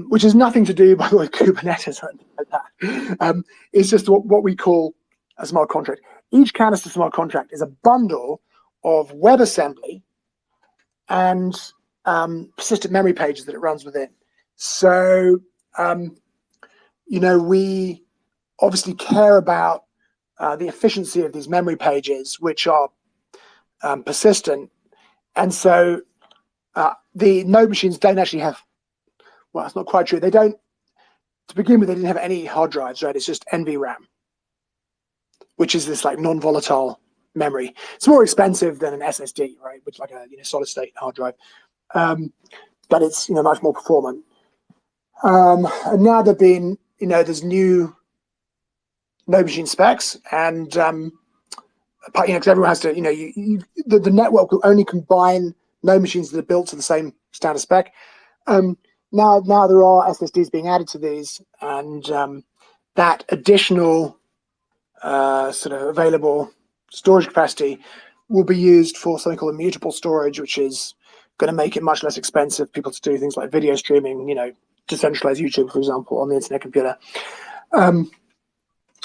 Speaker 3: which has nothing to do, by the way, with Kubernetes or anything like that. It's just what we call a smart contract. Each canister smart contract is a bundle of WebAssembly and persistent memory pages that it runs within. So, we obviously care about the efficiency of these memory pages, which are persistent. And so the node machines don't actually have, well, it's not quite true. They don't, to begin with, they didn't have any hard drives, right? It's just NVRAM, which is this like non-volatile memory. It's more expensive than an SSD, right? Which is like a solid state hard drive. But it's much more performant. And now there've been there's new node machine specs, and because everyone has to the network will only combine node machines that are built to the same standard spec. Now there are SSDs being added to these, and that additional sort of available storage capacity will be used for something called immutable storage, which is going to make it much less expensive for people to do things like video streaming, decentralized YouTube, for example, on the internet computer.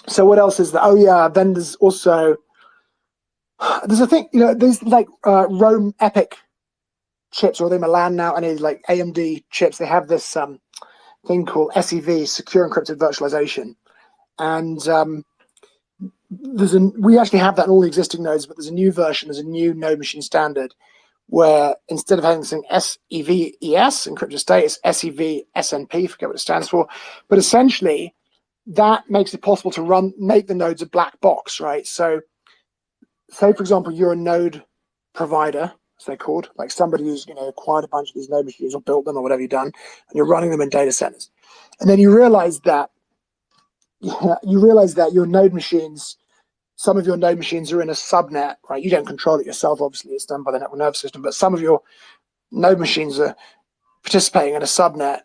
Speaker 3: So what else is there? Oh yeah, then there's also there's a thing, there's like Rome Epic chips, or they Milan now, and it's like AMD chips. They have this thing called SEV, Secure Encrypted Virtualization, and we actually have that in all the existing nodes, but there's a new version, there's a new node machine standard, where instead of having something SEVES, encrypted state, it's SEV-SNP, forget what it stands for. But essentially, that makes it possible to make the nodes a black box, right? So, say, for example, you're a node provider, as they're called, like somebody who's acquired a bunch of these node machines or built them or whatever you've done, and you're running them in data centers. And then you realize that your node machines, some of your node machines are in a subnet, right? You don't control it yourself, obviously, it's done by the network nervous system, but some of your node machines are participating in a subnet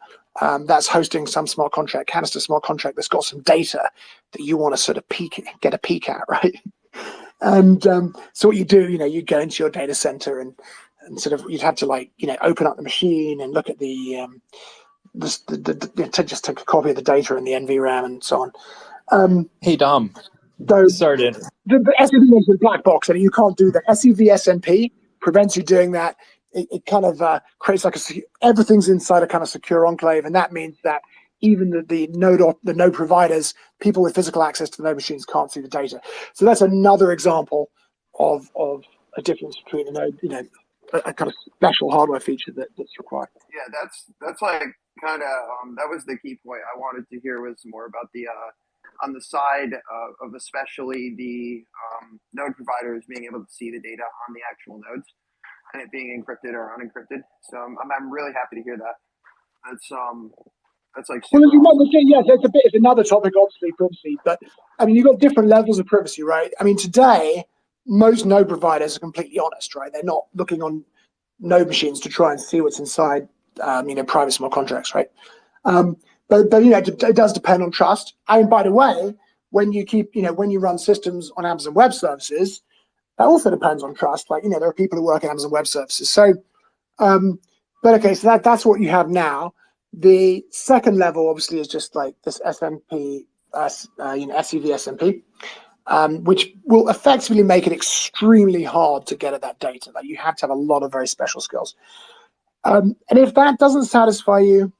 Speaker 3: that's hosting some smart contract, canister smart contract that's got some data that you want to sort of get a peek at, right? And so what you do, you go into your data center and sort of, you'd have to open up the machine and look at just take a copy of the data and the NVRAM and so on.
Speaker 4: Hey, Dom. Sorry to...
Speaker 3: The SEV is a black box, and you can't do that. SEV-SNP prevents you doing that. It kind of creates everything's inside a kind of secure enclave, and that means that even the node providers, people with physical access to the node machines, can't see the data. So that's another example of a difference between a node, a kind of special hardware feature that's required.
Speaker 2: Yeah, that's like kind of that was the key point I wanted to hear, was more about the on the side of especially the node providers being able to see the data on the actual nodes and it being encrypted or unencrypted. So I'm really happy to hear that. That's like super awesome.
Speaker 3: Yes, it's another topic, obviously, privacy. But I mean, you've got different levels of privacy, right? I mean, today most node providers are completely honest, right? They're not looking on node machines to try and see what's inside, private smart contracts, right? But it does depend on trust. And by the way, when you run systems on Amazon Web Services, that also depends on trust. Like, there are people who work at Amazon Web Services. So, but okay, so that's what you have now. The second level, obviously, is just like this SMP, SEV-SNP, which will effectively make it extremely hard to get at that data. Like, you have to have a lot of very special skills. And if that doesn't satisfy you,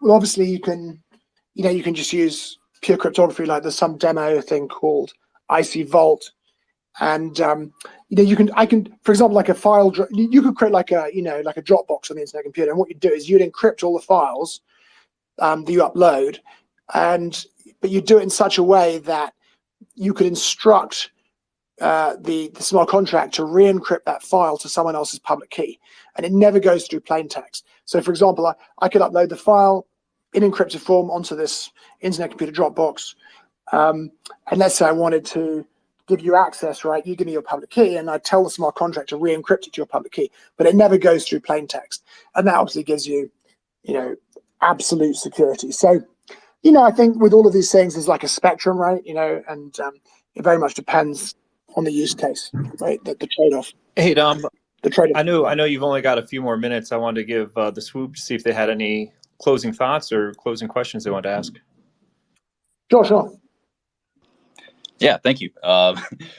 Speaker 3: well, obviously you can just use pure cryptography. Like, there's some demo thing called IC Vault, and I can, for example, like a file, you could create like a Dropbox on the internet computer, and what you do is you'd encrypt all the files that you upload, but you do it in such a way that you could instruct the smart contract to re-encrypt that file to someone else's public key, and it never goes through plain text. So, for example, I could upload the file in encrypted form onto this Internet Computer Dropbox, and let's say I wanted to give you access, right? You give me your public key, and I tell the smart contract to re-encrypt it to your public key, but it never goes through plain text, and that obviously gives you, absolute security. So, I think with all of these things, there's like a spectrum, right? And it very much depends on the use case, right? The trade-off.
Speaker 4: Hey, Dom.
Speaker 3: The trade-off.
Speaker 4: I know you've only got a few more minutes. I wanted to give the Swoop to see if they had any closing thoughts or closing questions they wanted to ask.
Speaker 3: Sure.
Speaker 1: Yeah, thank you.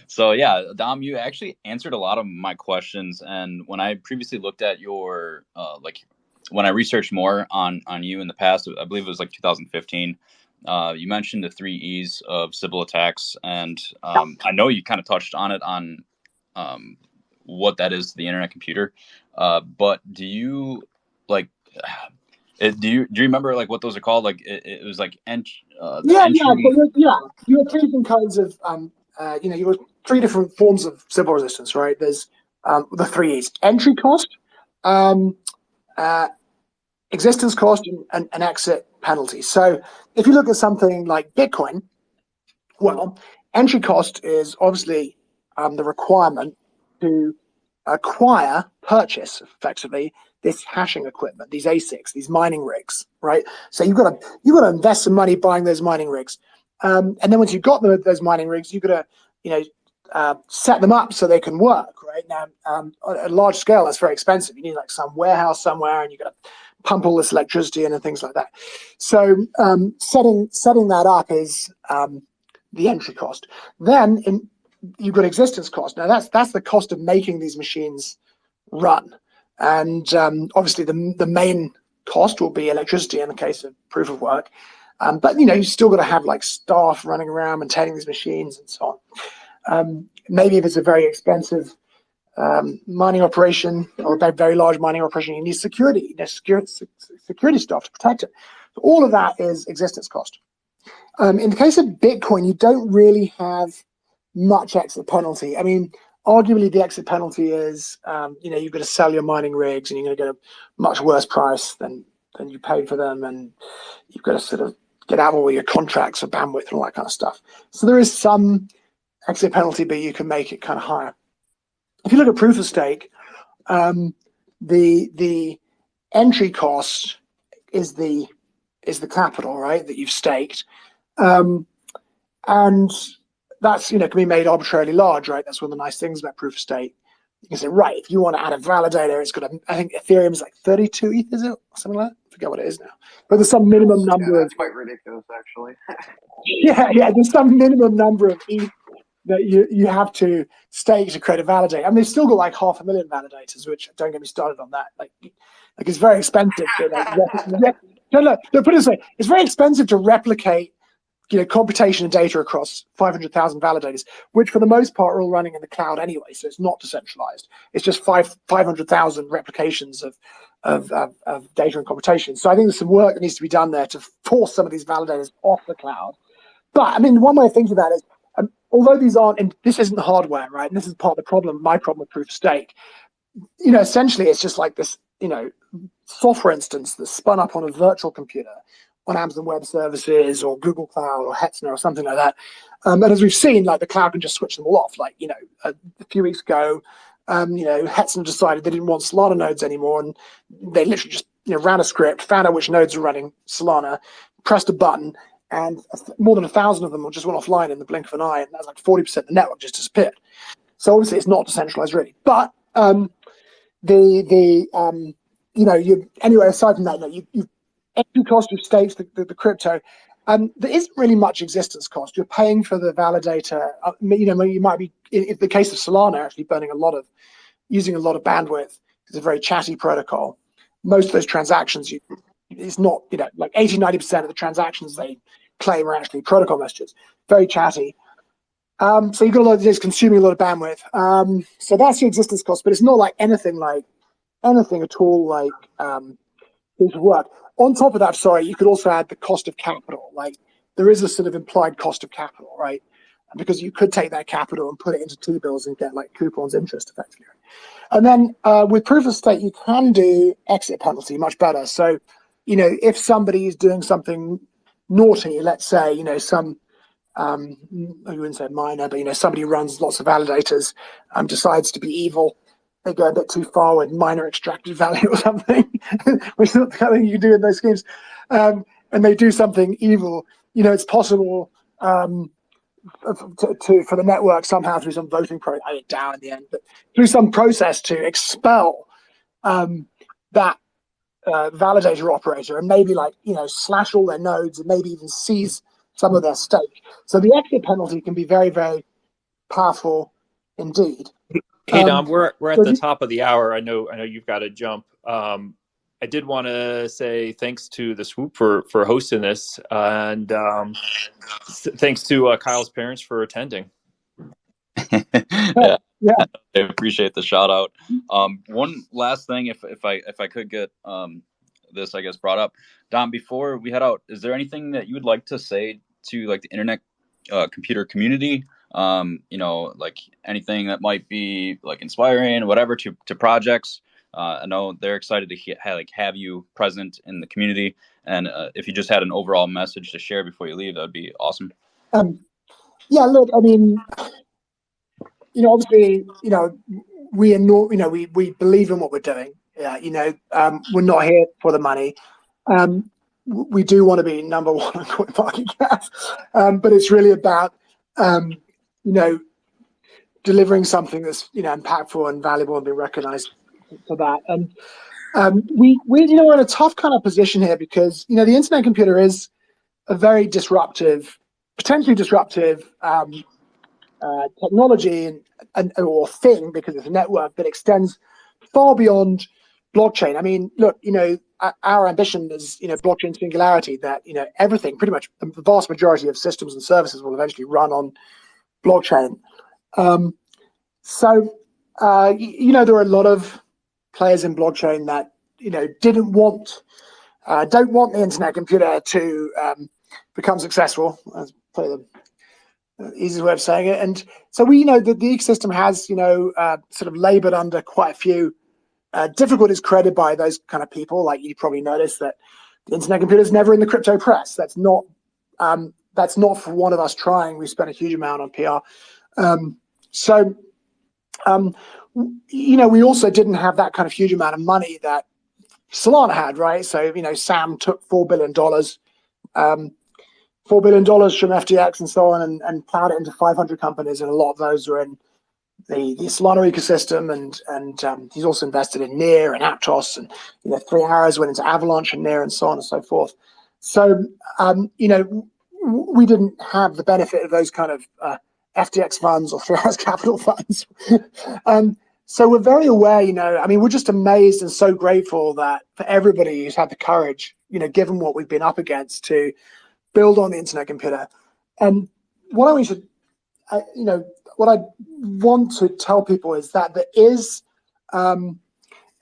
Speaker 1: So yeah, Dom, you actually answered a lot of my questions. And when I previously looked at your, when I researched more on you in the past, I believe it was like 2015, you mentioned the 3 E's of Sybil attacks. And I know you kind of touched on it on what that is to the internet computer. But do you do you remember like what those are called? Like it was like entry.
Speaker 3: You have 3 different kinds of you have 3 different forms of Sybil resistance, right? There's the 3 E's: entry cost, existence cost, and exit penalty. So if you look at something like Bitcoin, well, entry cost is obviously the requirement to purchase effectively this hashing equipment, these ASICs, these mining rigs, right? So you've got to invest some money buying those mining rigs, and then once you've got those mining rigs, you've got to set them up so they can work, right? Now, at a large scale, that's very expensive. You need like some warehouse somewhere, and you've got to pump all this electricity in and things like that. So setting that up is the entry cost. Then you've got existence cost. Now that's the cost of making these machines run, and obviously the main cost will be electricity in the case of proof of work. But you still got to have like staff running around maintaining these machines and so on. Maybe if it's a very expensive mining operation or a very large mining operation, you need security, security staff to protect it. So all of that is existence cost. In the case of Bitcoin, you don't really have much exit penalty. I mean, arguably the exit penalty is, you've got to sell your mining rigs and you're going to get a much worse price than you paid for them, and you've got to sort of get out of all your contracts for bandwidth and all that kind of stuff. So there is some exit penalty, but you can make it kind of higher. If you look at proof of stake, the entry cost is the capital, right, that you've staked, and that's can be made arbitrarily large, right? That's one of the nice things about proof of stake. You can say, right, if you want to add a validator, it's got I think Ethereum is like 32 ETH, is it, or something like that? I forget what it is now. But there's some minimum number.
Speaker 2: That's quite ridiculous, actually.
Speaker 3: yeah. There's some minimum number of ETH that you have to stake to create a validator. I mean, they've still got like 500,000 validators, which don't get me started on that. Like it's very expensive. No, put it this way: it's very expensive to replicate, computation and data across 500,000 validators, which for the most part are all running in the cloud anyway. So it's not decentralized. It's just 500,000 replications of data and computation. So I think there's some work that needs to be done there to force some of these validators off the cloud. But I mean, one way of thinking about it is, although these aren't, and this isn't hardware, right? And this is part of the problem, my problem with proof of stake. Essentially it's just like this, software instance that's spun up on a virtual computer on Amazon Web Services or Google Cloud or Hetzner or something like that. And as we've seen, like the cloud can just switch them all off. Like, a few weeks ago, Hetzner decided they didn't want Solana nodes anymore. And they literally just, ran a script, found out which nodes were running Solana, pressed a button, and more than 1,000 of them just went offline in the blink of an eye. And that's like 40% of the network just disappeared. So obviously it's not decentralized really. But anyway, aside from that, you entry cost of stakes, the crypto, there isn't really much existence cost. You're paying for the validator. You might be, in the case of Solana, actually using a lot of bandwidth. It's a very chatty protocol. Most of those transactions, it's not, like 80-90% of the transactions they claim are actually protocol messages. Very chatty. So you've got a lot of this consuming a lot of bandwidth. So that's your existence cost, but it's not like anything at all like proof of work. On top of that, you could also add the cost of capital. Like there is a sort of implied cost of capital, right? because you could take that capital and put it into T-bills and get like coupons interest effectively. And then with proof of stake, you can do exit penalty much better. So, if somebody is doing something naughty, let's say, some, I wouldn't say minor, but, somebody runs lots of validators, decides to be evil. They go a bit too far with minor extracted value or something, which is not the kind of thing you do in those schemes. And they do something evil. It's possible for the network somehow through some voting process, I went down in the end, but through some process to expel that validator operator and maybe slash all their nodes and maybe even seize some of their stake. So the exit penalty can be very, very powerful indeed.
Speaker 4: Hey Dom, we're at the top of the hour. I know you've got to jump. I did want to say thanks to the Swop for hosting this, and thanks to Kyle's parents for attending.
Speaker 1: Yeah. I appreciate the shout out. One last thing, if I could get this, I guess, brought up, Dom, before we head out, is there anything that you would like to say to the internet computer community? Like anything that might be inspiring or whatever to projects. I know they're excited to have you present in the community, and if you just had an overall message to share before you leave, that'd be awesome.
Speaker 3: Look, I mean, obviously, we believe in what we're doing. We're not here for the money. We do want to be number one on CoinMarketCap, but it's really about delivering something that's impactful and valuable and being recognized for that. And we're in a tough kind of position here because the internet computer is a very potentially disruptive technology or thing, because it's a network that extends far beyond blockchain. I mean, look, our ambition is blockchain singularity, that everything, pretty much the vast majority of systems and services will eventually run on blockchain. So there are a lot of players in blockchain that don't want the internet computer to become successful. That's probably the easiest way of saying it. And so we know that the ecosystem has sort of labored under quite a few difficulties created by those kind of people. Like you probably noticed that the internet computer is never in the crypto press. That's not for one of us trying. We spent a huge amount on PR. We also didn't have that kind of huge amount of money that Solana had, right? So, Sam took $4 billion, $4 billion from FTX and so on, and plowed it into 500 companies, and a lot of those were in the Solana ecosystem, and he's also invested in Near and Aptos, and 3 Arrows went into Avalanche and Near, and so on and so forth. So, we didn't have the benefit of those kind of FTX funds or 3 Arrows Capital funds. So we're very aware, we're just amazed and so grateful that for everybody who's had the courage, given what we've been up against, to build on the internet computer. And what I want to tell people is that there is a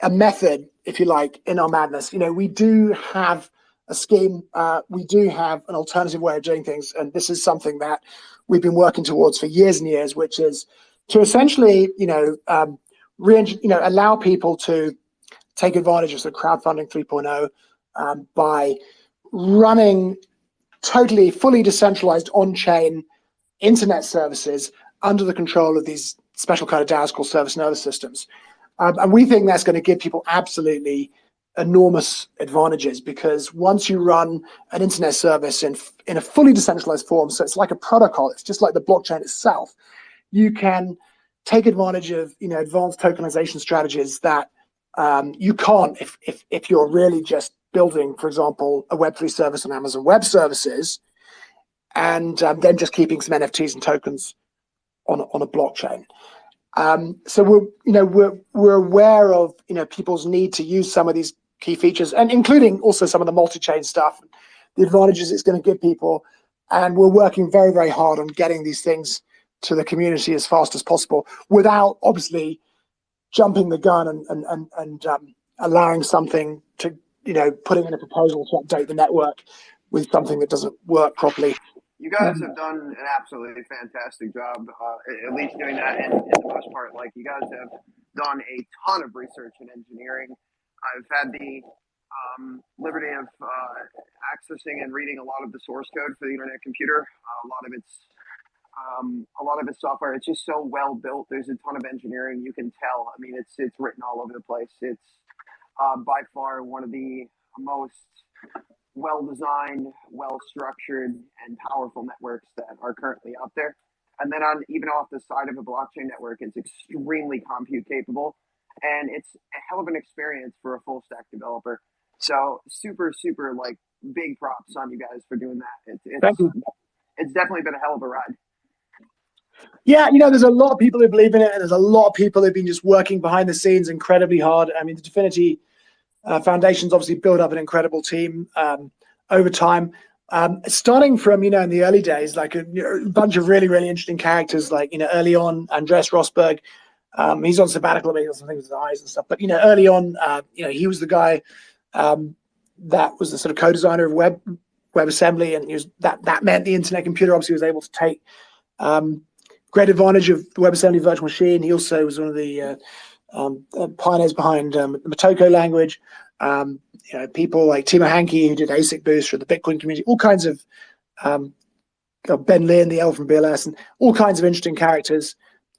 Speaker 3: method, if you like, in our madness. We do have a scheme. We do have an alternative way of doing things. And this is something that we've been working towards for years and years, which is to essentially, allow people to take advantage of the crowdfunding 3.0 by running totally, fully decentralized on-chain internet services under the control of these special kind of DAOs called service nervous systems. And we think that's going to give people absolutely enormous advantages, because once you run an internet service in a fully decentralized form, so it's like a protocol, it's just like the blockchain itself, you can take advantage of advanced tokenization strategies that you can't if you're really just building, for example, a Web3 service on Amazon Web Services, and then just keeping some NFTs and tokens on a blockchain. So we're aware of people's need to use some of these key features, and including also some of the multi-chain stuff, the advantages it's going to give people. And we're working very, very hard on getting these things to the community as fast as possible, without obviously jumping the gun and allowing something to, putting in a proposal to update the network with something that doesn't work properly.
Speaker 2: You guys have done an absolutely fantastic job, at least doing that in the most part. Like, you guys have done a ton of research in engineering. I've had the liberty of accessing and reading a lot of the source code for the Internet Computer. A lot of its software. It's just so well built. There's a ton of engineering. You can tell. I mean, it's written all over the place. It's by far one of the most well-designed, well-structured, and powerful networks that are currently out there. And then even off the side of a blockchain network, it's extremely compute capable, and it's a hell of an experience for a full stack developer. So super, super like big props on you guys for doing that.
Speaker 3: Thank you.
Speaker 2: It's definitely been a hell of a ride.
Speaker 3: Yeah, there's a lot of people who believe in it, and there's a lot of people who've been just working behind the scenes incredibly hard. I mean, the DFINITY Foundation's obviously built up an incredible team over time. Starting from, in the early days, like a bunch of really, really interesting characters, like, early on, Andreas Rosberg, he's on sabbatical, maybe on something with his eyes and stuff. But, early on, he was the guy that was the sort of co-designer of WebAssembly, and that meant the Internet Computer obviously was able to take great advantage of the WebAssembly virtual machine. He also was one of the pioneers behind the Motoko language. People like Timo Hanke, who did ASIC Boost for the Bitcoin community, all kinds of Ben Lin, the L from BLS, and all kinds of interesting characters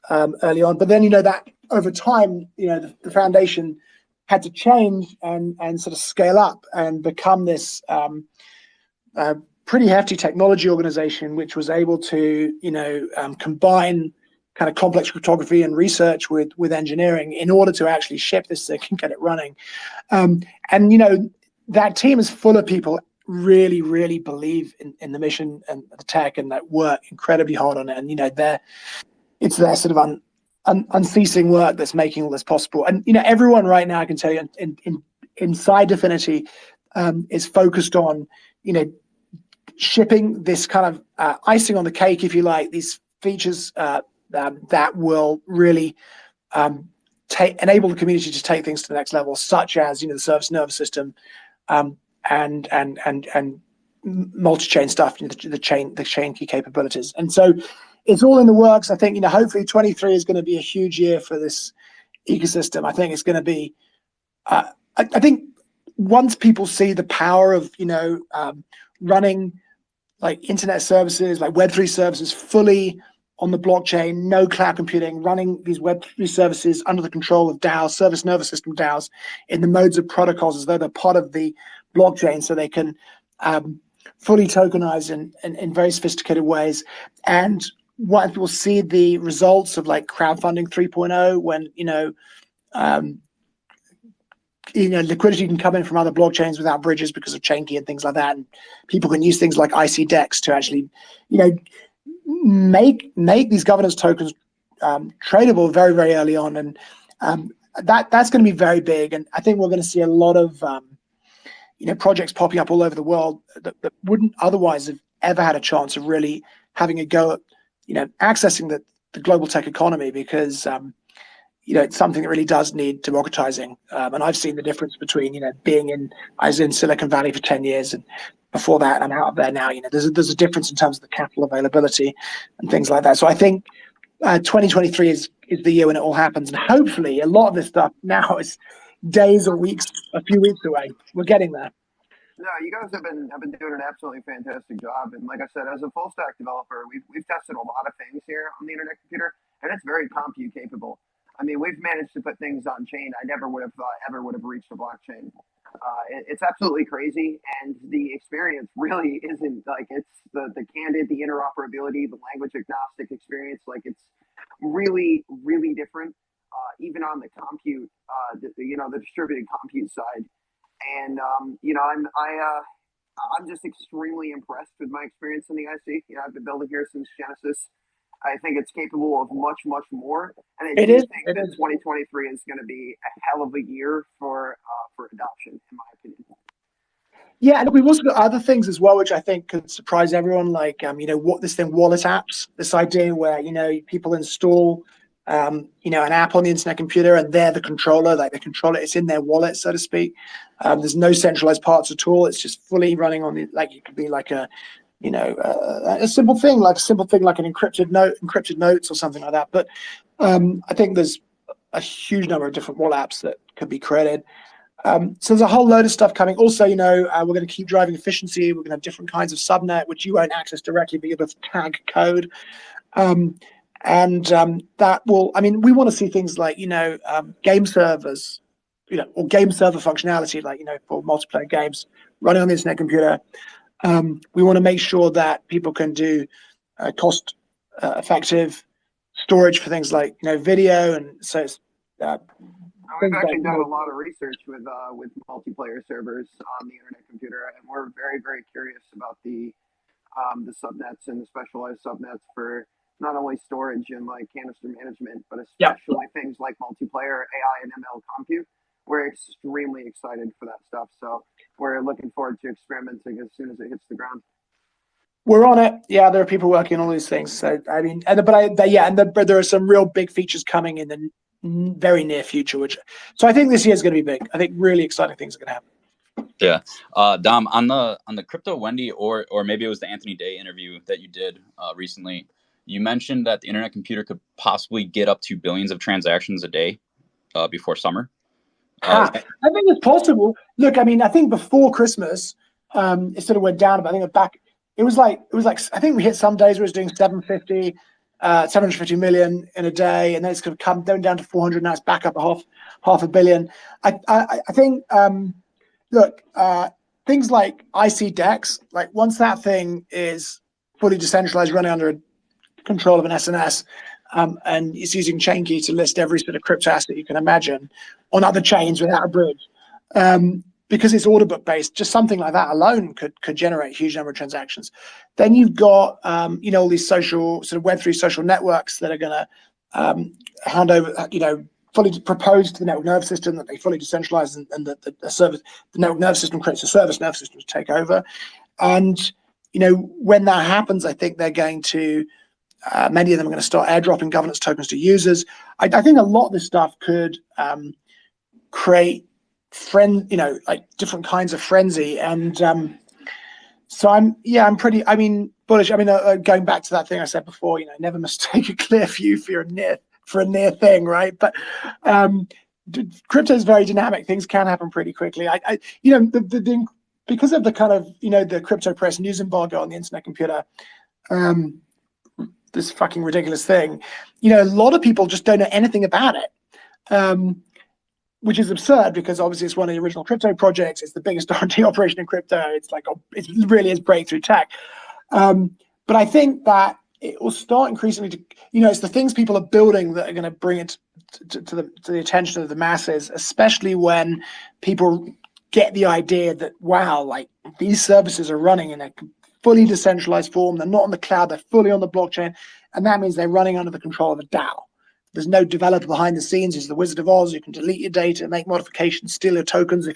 Speaker 3: early on. But then, that over time, the foundation had to change and sort of scale up and become this pretty hefty technology organization, which was able to, combine kind of complex cryptography and research with engineering in order to actually ship this thing and get it running. And, that team is full of people really, really believe in the mission and the tech, and that work incredibly hard on it. And, it's their sort of unceasing work that's making all this possible. And, everyone right now, I can tell you, inside DFINITY is focused on, shipping this kind of icing on the cake, if you like, these features that will really enable the community to take things to the next level, such as the service nervous system and multi-chain stuff, the chain key capabilities. And so it's all in the works. I think hopefully 23 is going to be a huge year for this ecosystem. I think it's going to be. I think once people see the power of running like internet services, like Web3 services fully on the blockchain, no cloud computing, running these Web3 services under the control of DAOs, service nervous system DAOs, in the modes of protocols as though they're part of the blockchain, so they can fully tokenize in very sophisticated ways. And once people see the results of like crowdfunding 3.0, when liquidity can come in from other blockchains without bridges because of chain key and things like that, and people can use things like ICDEX to actually, make these governance tokens tradable very, very early on, and that's going to be very big. And I think we're going to see a lot of projects popping up all over the world that wouldn't otherwise have ever had a chance of really having a go at accessing the global tech economy, because it's something that really does need democratizing. And I've seen the difference between, I was in Silicon Valley for 10 years, and before that, I'm out of there now. There's a difference in terms of the capital availability and things like that. So I think 2023 is the year when it all happens. And hopefully a lot of this stuff now is days or weeks, a few weeks away. We're getting there.
Speaker 2: No, you guys have been doing an absolutely fantastic job. And like I said, as a full stack developer, we've tested a lot of things here on the Internet Computer, and it's very compute capable. I mean, we've managed to put things on chain I never would have thought ever would have reached a blockchain. It's absolutely crazy, and the experience really isn't like, it's the candid, the interoperability, the language agnostic experience. Like, it's really, really different, even on the compute, the distributed compute side. And I'm just extremely impressed with my experience in the IC. I've been building here since Genesis. I think it's capable of much, much more. And I think that 2023 is going to be a hell of a year for adoption, in my opinion.
Speaker 3: Yeah, and we've also got other things as well, which I think could surprise everyone, like, what this thing, wallet apps, this idea where, people install, an app on the Internet Computer, and they're the controller, like they control it. It's in their wallet, so to speak. There's no centralized parts at all. It's just fully running on it could be like a a simple thing like an encrypted notes or something like that. But I think there's a huge number of different wall apps that could be created. So there's a whole load of stuff coming. Also, we're going to keep driving efficiency. We're going to have different kinds of subnet, which you won't access directly, but you'll be able to tag code. That will, we want to see things like, game servers, or game server functionality, like, for multiplayer games running on the internet computer. We want to make sure that people can do cost effective storage for things like, video. And so it's,
Speaker 2: we've actually done a lot of research with multiplayer servers on the internet computer, and we're very, very curious about the subnets and the specialized subnets for not only storage and like canister management, but especially things like multiplayer AI and ML compute. We're extremely excited for that stuff. So we're looking forward to experimenting as soon as it hits the ground.
Speaker 3: We're on it. Yeah, there are people working on all these things. So there are some real big features coming in the very near future. So I think this year is going to be big. I think really exciting things are going to happen.
Speaker 1: Yeah, Dom, on the Crypto Wendy or maybe it was the Anthony Day interview that you did recently, you mentioned that the internet computer could possibly get up to billions of transactions a day before summer.
Speaker 3: I think it's possible. Look, I think before Christmas, it sort of went down, but I think it was like I think we hit some days where it was doing 750 million in a day, and then it's going to come down to 400. Now it's back up half a billion. I think things like ICDEX, like once that thing is fully decentralized, running under control of an SNS, and it's using chain key to list every sort of crypto asset you can imagine on other chains without a bridge, because it's order book based. Just something like that alone could generate a huge number of transactions. Then you've got all these social sort of Web3 social networks that are going to hand over, fully propose to the network nervous system that they fully decentralize, and the network nervous system creates a service nervous system to take over. And when that happens, I think they're going to many of them are going to start airdropping governance tokens to users. I think a lot of this stuff could create different kinds of frenzy. And so I'm pretty bullish. Going back to that thing I said before, never mistake a clear view for a near thing, right? But crypto is very dynamic. Things can happen pretty quickly. Because of the kind of the crypto press news embargo on the internet computer, this fucking ridiculous thing, a lot of people just don't know anything about it, which is absurd because obviously it's one of the original crypto projects. It's the biggest R&D operation in crypto. It's like it really is breakthrough tech. But I think that it will start increasingly to, it's the things people are building that are going to bring it to the attention of the masses, especially when people get the idea that, wow, like these services are running in a fully decentralized form. They're not on the cloud. They're fully on the blockchain. And that means they're running under the control of a DAO. There's no developer behind the scenes. It's the Wizard of Oz. You can delete your data, make modifications, steal your tokens.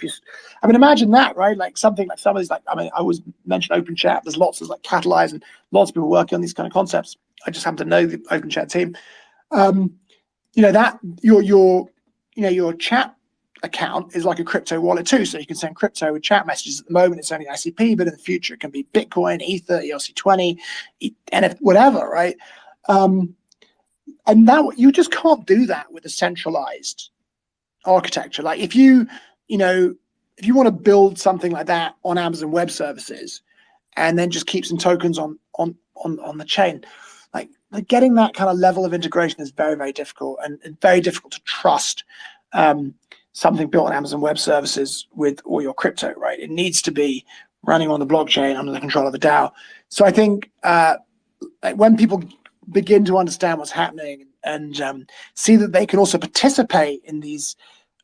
Speaker 3: Imagine that, right? Like something like somebody's like, I always mention open chat. There's lots of like Catalyze and lots of people working on these kind of concepts. I just happen to know the open chat team. That your chat account is like a crypto wallet too. So you can send crypto with chat messages. At the moment, it's only ICP, but in the future, it can be Bitcoin, Ether, ERC20, NFT, whatever, right? And now you just can't do that with a centralized architecture. Like if you want to build something like that on Amazon Web Services and then just keep some tokens on the chain, like getting that kind of level of integration is very, very difficult and very difficult to trust something built on Amazon Web Services with all your crypto, right? It needs to be running on the blockchain under the control of a DAO. So I think when people begin to understand what's happening and see that they can also participate in these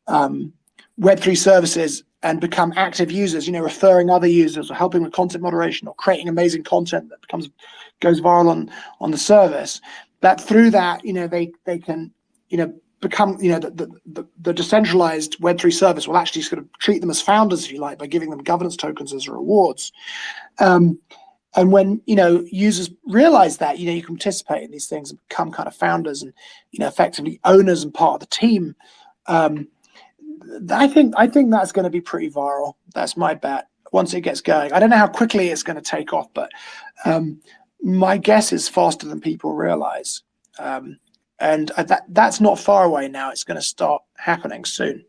Speaker 3: Web3 services and become active users, referring other users or helping with content moderation or creating amazing content that goes viral on the service, that through that, they can, become, the decentralized Web3 service will actually sort of treat them as founders, if you like, by giving them governance tokens as rewards. And when, users realize that, you can participate in these things and become kind of founders and, effectively owners and part of the team. I think that's going to be pretty viral. That's my bet. it gets going. I don't know how quickly it's going to take off, but my guess is faster than people realize. And that's not far away now. It's going to start happening soon.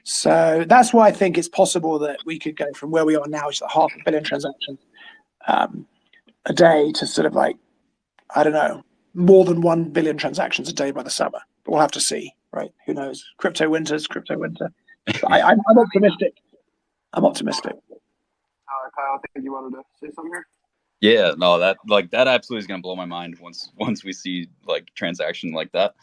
Speaker 3: So that's why I think it's possible that we could go from where we are now, which is 500 million transactions a day, to sort of like, I don't know, more than 1 billion transactions a day by the summer. But we'll have to see, right? Who knows? Crypto winter. I'm optimistic. I'm optimistic.
Speaker 2: Kyle, I think you wanted to say something here.
Speaker 1: Yeah, no, that absolutely is gonna blow my mind once we see like transaction like that.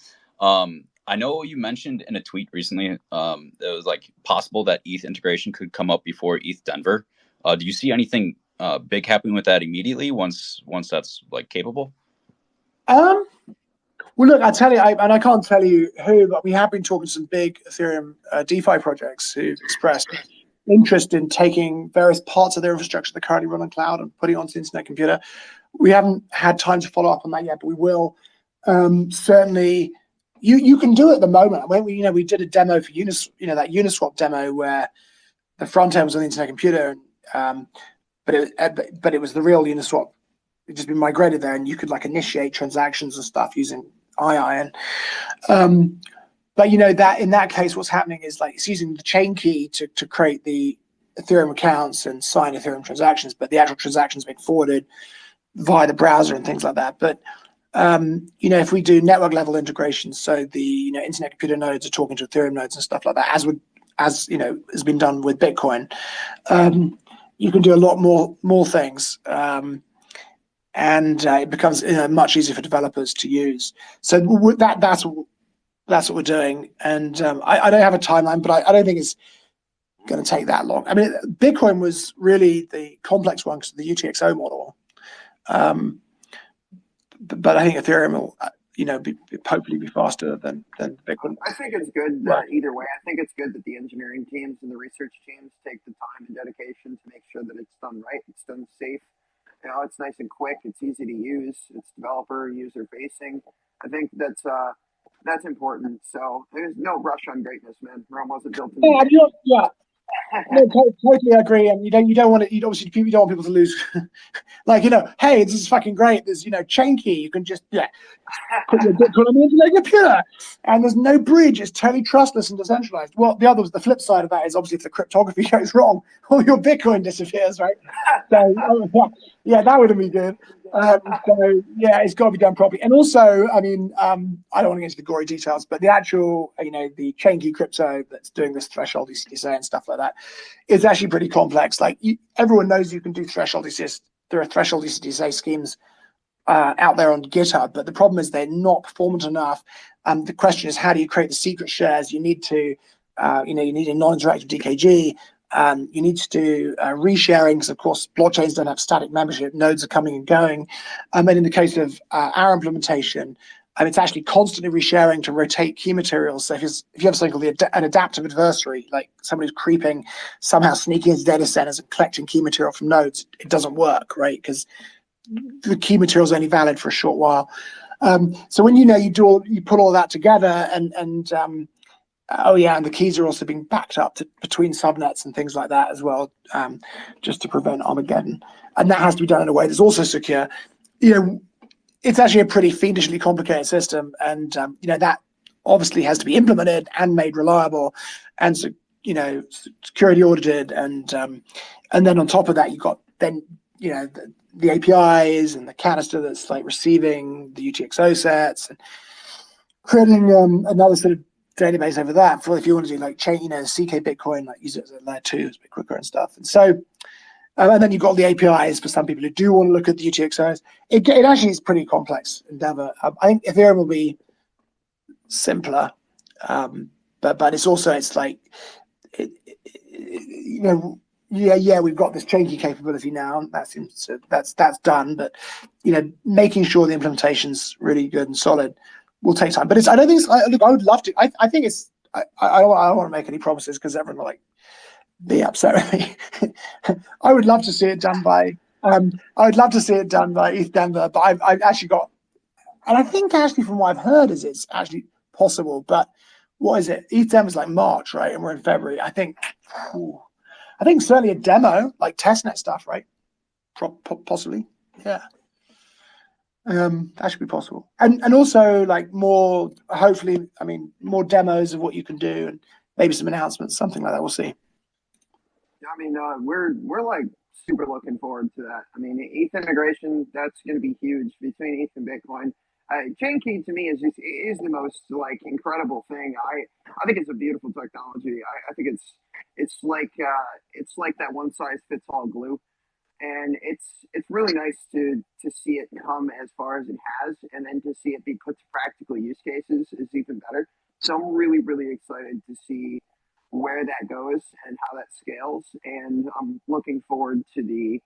Speaker 1: I know you mentioned in a tweet recently, it was like possible that ETH integration could come up before ETH Denver. Do you see anything big happening with that immediately once that's like capable?
Speaker 3: Well, look, I tell you, and I can't tell you who, but we have been talking to some big Ethereum DeFi projects who've expressed interest in taking various parts of their infrastructure that currently run on cloud and putting it onto the internet computer. We haven't had time to follow up on that yet, but we will. Certainly, you can do it at the moment. We did a demo for that Uniswap demo where the front end was on the internet computer, but it was the real Uniswap. It just been migrated there, and you could like initiate transactions and stuff using II. But that in that case, what's happening is like it's using the chain key to create the Ethereum accounts and sign Ethereum transactions, but the actual transactions being forwarded via the browser and things like that. But if we do network level integration, so the internet computer nodes are talking to Ethereum nodes and stuff like that, as has been done with Bitcoin, you can do a lot more things. And it becomes much easier for developers to use. So that's what we're doing. And I don't have a timeline, but I don't think it's going to take that long. I mean, Bitcoin was really the complex one because of the UTXO model. But I think Ethereum will, hopefully be faster than Bitcoin.
Speaker 2: I think it's good that either way. I think it's good that the engineering teams and the research teams take the time and dedication to make sure that it's done right, it's done safe. It's nice and quick. It's easy to use. It's developer user facing. I think that's important. So there's no rush on greatness, man. Rome wasn't built to.
Speaker 3: Yeah. No, totally agree. And you don't want to. You don't want people to lose. Hey, this is fucking great. There's chain key. You can just put your Bitcoin on the internet computer, and there's no bridge. It's totally trustless and decentralized. Well, the flip side of that is obviously if the cryptography goes wrong, all your Bitcoin disappears, right? So that wouldn't be good. It's got to be done properly. And also, I don't want to get into the gory details, but the actual, the chain key crypto that's doing this threshold ECDSA and stuff like that is actually pretty complex. Like everyone knows you can do threshold ECDSA. There are threshold ECDSA schemes out there on GitHub, but the problem is they're not performant enough. The question is, how do you create the secret shares? You need to, you need a non-interactive DKG. You need to do resharing because, of course, blockchains don't have static membership. Nodes are coming and going. And in the case of our implementation, it's actually constantly resharing to rotate key materials. So if you have something called an adaptive adversary, like somebody who's creeping, somehow sneaking into data centers and collecting key material from nodes, it doesn't work, right? Because the key material is only valid for a short while. So when you put all that together and the keys are also being backed up between subnets and things like that as well, just to prevent Armageddon. And that has to be done in a way that's also secure. It's actually a pretty fiendishly complicated system, and that obviously has to be implemented and made reliable, and security audited, and then on top of that, you've got the APIs and the canister that's like receiving the UTXO sets and creating another sort of database over that for if you want to do like chain, CK Bitcoin, like use it as a layer 2, it's a bit quicker and stuff. And so, and then you've got the APIs for some people who do want to look at the UTXOs. It actually is pretty complex endeavor. I think Ethereum will be simpler, but it's like, we've got this chain key capability now. That's done, but making sure the implementation's really good and solid will take time. But I don't think look, I would love to. I think it's. I don't want to make any promises because everyone will like be upset with me. I would love to see it done by. I would love to see it done by ETH Denver, but I've actually got, and I think actually from what I've heard is it's actually possible. But what is it? ETH Denver's like March, right? And we're in February. I think. I think certainly a demo, like testnet stuff, right? Possibly, yeah. That should be possible, and also like more, hopefully, I mean, more demos of what you can do, and maybe some announcements, something like that. We'll see.
Speaker 2: I mean, we're like super looking forward to that. I mean, ETH integration, that's going to be huge between ETH and Bitcoin. Chain key to me is the most like incredible thing. I think it's a beautiful technology. I think it's like that one size fits all glue, and it's really nice to see it come as far as it has, and then to see it be put to practical use cases is even better. So I'm really excited to see where that goes and how that scales, and I'm looking forward to the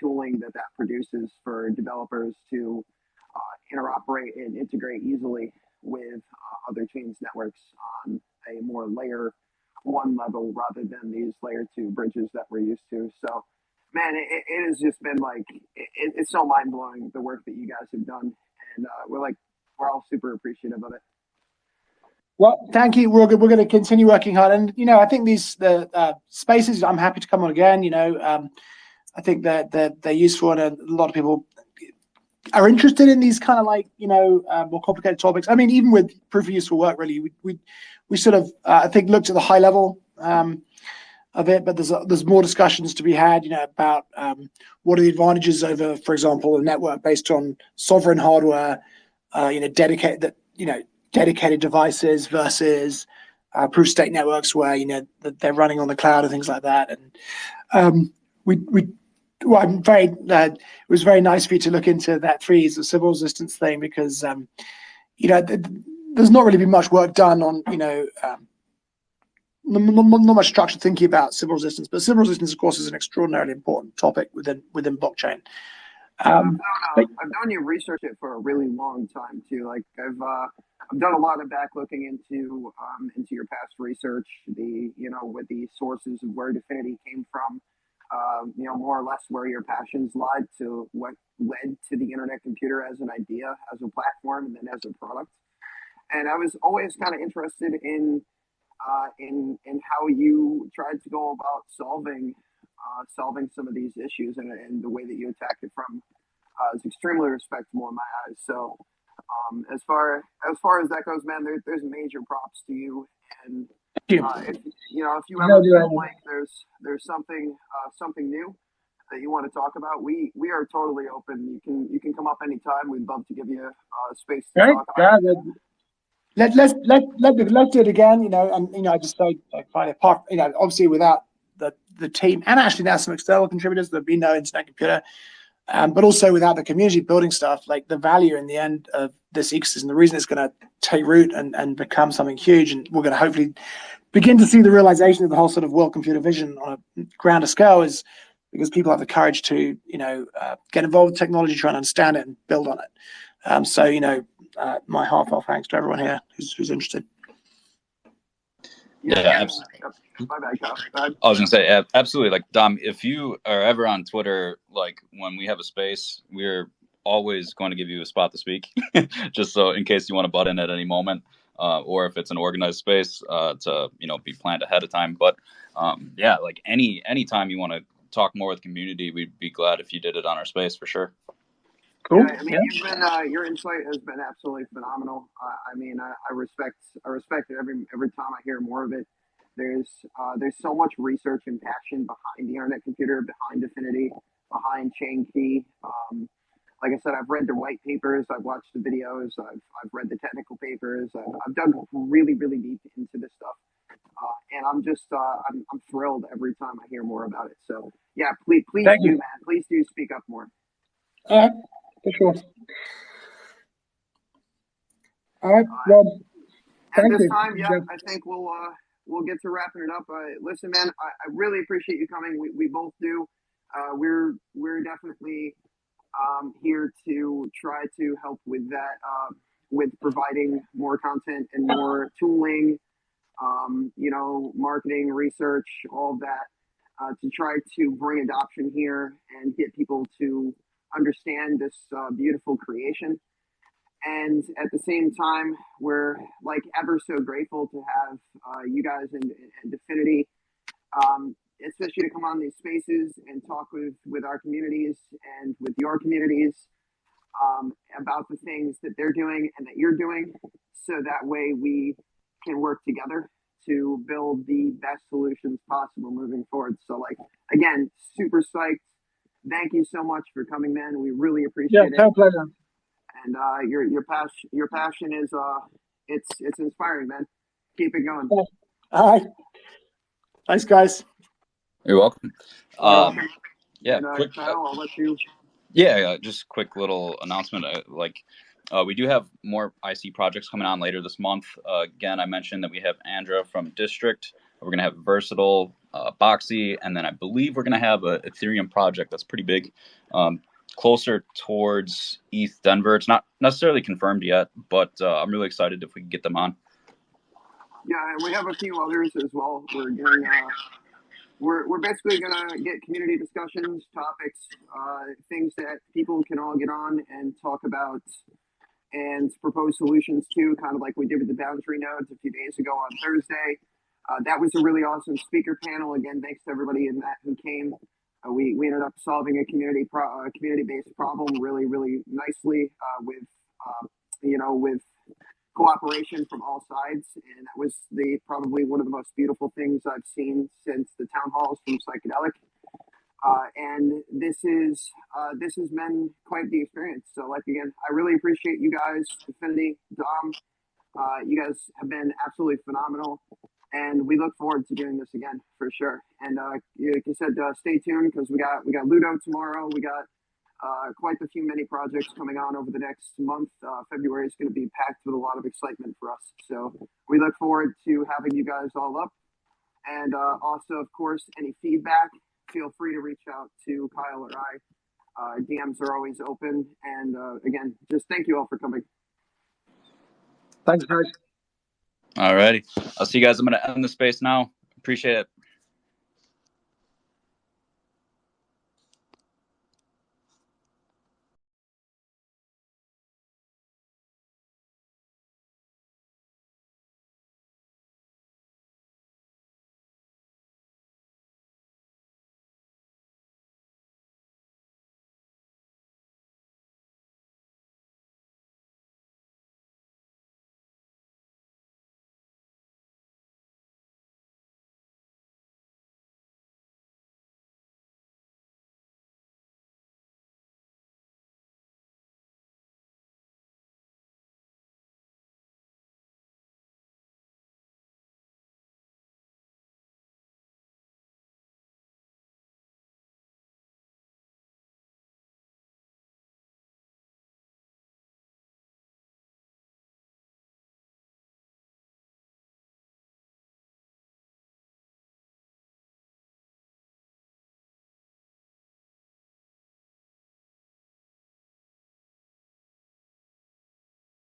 Speaker 2: tooling that produces for developers to interoperate and integrate easily with other chains networks on a more layer one level rather than these layer two bridges that we're used to. So, man, it has just been like it's so mind blowing the work that you guys have done, and we're all super appreciative of it.
Speaker 3: Well, thank you. We're going to continue working hard, and I think the spaces. I'm happy to come on again. I think that they're useful, and a lot of people are interested in these kind of like more complicated topics. I mean, even with proof of useful work, really, we sort of I think looked at the high level of it, but there's more discussions to be had. About what are the advantages over, for example, a network based on sovereign hardware, dedicated devices versus proof state networks where that they're running on the cloud and things like that. And I'm very. It was very nice for you to look into that freeze, the civil resistance thing, because there's not really been much work done on not much structured thinking about civil resistance. But civil resistance, of course, is an extraordinarily important topic within blockchain.
Speaker 2: I've known you research it for a really long time too. Like I've done a lot of back looking into your past research, with the sources of where DFINITY came from, more or less where your passions lied to what led to the internet computer as an idea, as a platform, and then as a product. And I was always kind of interested in how you tried to go about solving some of these issues, and the way that you attacked it from is extremely respectable in my eyes. So as far as that goes, man, there's major props to you. And if you ever feel like there's something new that you want to talk about, we are totally open. You can come up anytime. We'd love to give you space to talk about it.
Speaker 3: Let's do it again. I just say I find it part. Obviously without the team, and actually now some external contributors, there'd be no internet computer. But also without the community building stuff, like the value in the end of this ecosystem, the reason it's going to take root and become something huge, and we're going to hopefully begin to see the realization of the whole sort of world computer vision on a grander scale, is because people have the courage to get involved with technology, try and understand it and build on it. My heartfelt thanks to everyone here who's interested.
Speaker 1: Yeah, absolutely.
Speaker 2: My bad, Kyle.
Speaker 1: I was gonna say, absolutely. Like Dom, if you are ever on Twitter, like when we have a space, we're always going to give you a spot to speak, just so in case you want to butt in at any moment, or if it's an organized space, to be planned ahead of time. But like any time you want to talk more with the community, we'd be glad if you did it on our space for sure.
Speaker 3: Cool.
Speaker 2: Yeah, I mean, you've been your insight has been absolutely phenomenal. I respect it every time I hear more of it. There's so much research and passion behind the internet computer, behind DFINITY, behind Chain Key. Like I said, I've read the white papers, I've watched the videos, I've read the technical papers. I've dug really deep into this stuff, and I'm just I'm thrilled every time I hear more about it. So yeah, please do, man. Please do speak up more.
Speaker 3: All right, for sure. All right, well,
Speaker 2: at this time, yeah, I think we'll get to wrapping it up. Listen, man, I really appreciate you coming. We both do. We're definitely here to try to help with that, with providing more content and more tooling, marketing, research, all of that, to try to bring adoption here and get people to understand this beautiful creation. And at the same time, we're like ever so grateful to have you guys and DFINITY especially to come on these spaces and talk with our communities and with your communities about the things that they're doing and that you're doing, so that way we can work together to build the best solutions possible moving forward. So, like, again, super psyched. Thank you so much for coming, man. We really appreciate it.
Speaker 3: Yeah, pleasure.
Speaker 2: And your passion is it's inspiring, man. Keep it going.
Speaker 3: Yeah. All right. Thanks, guys.
Speaker 1: You're welcome. Yeah,
Speaker 2: And,
Speaker 1: quick.
Speaker 2: Kyle, I'll let you.
Speaker 1: Yeah, just quick little announcement. We do have more IC projects coming on later this month. Again, I mentioned that we have Andra from District. We're going to have Versatile, Boxy, and then I believe we're going to have a Ethereum project that's pretty big, closer towards ETH Denver. It's not necessarily confirmed yet, but I'm really excited if we can get them on.
Speaker 2: Yeah, and we have a few others as well. We're getting we're basically gonna get community discussions, topics, things that people can all get on and talk about and propose solutions to, kind of like we did with the boundary nodes a few days ago on Thursday. That was a really awesome speaker panel. Again, thanks to everybody in that who came. We ended up solving a community-based problem really nicely with with cooperation from all sides, and that was probably one of the most beautiful things I've seen since the town halls from Psychedelic. And this has been quite the experience. So, like, again, I really appreciate you guys, DFINITY, Dom. You guys have been absolutely phenomenal, and we look forward to doing this again for sure. And like you said, stay tuned, because we got Ludo tomorrow. We got quite a few many projects coming on over the next month. February is going to be packed with a lot of excitement for us. So we look forward to having you guys all up. And also, of course, any feedback, feel free to reach out to Kyle or I. DMs are always open. And again, just thank you all for coming.
Speaker 3: Thanks, guys.
Speaker 1: All righty. I'll see you guys. I'm going to end the space now. Appreciate it.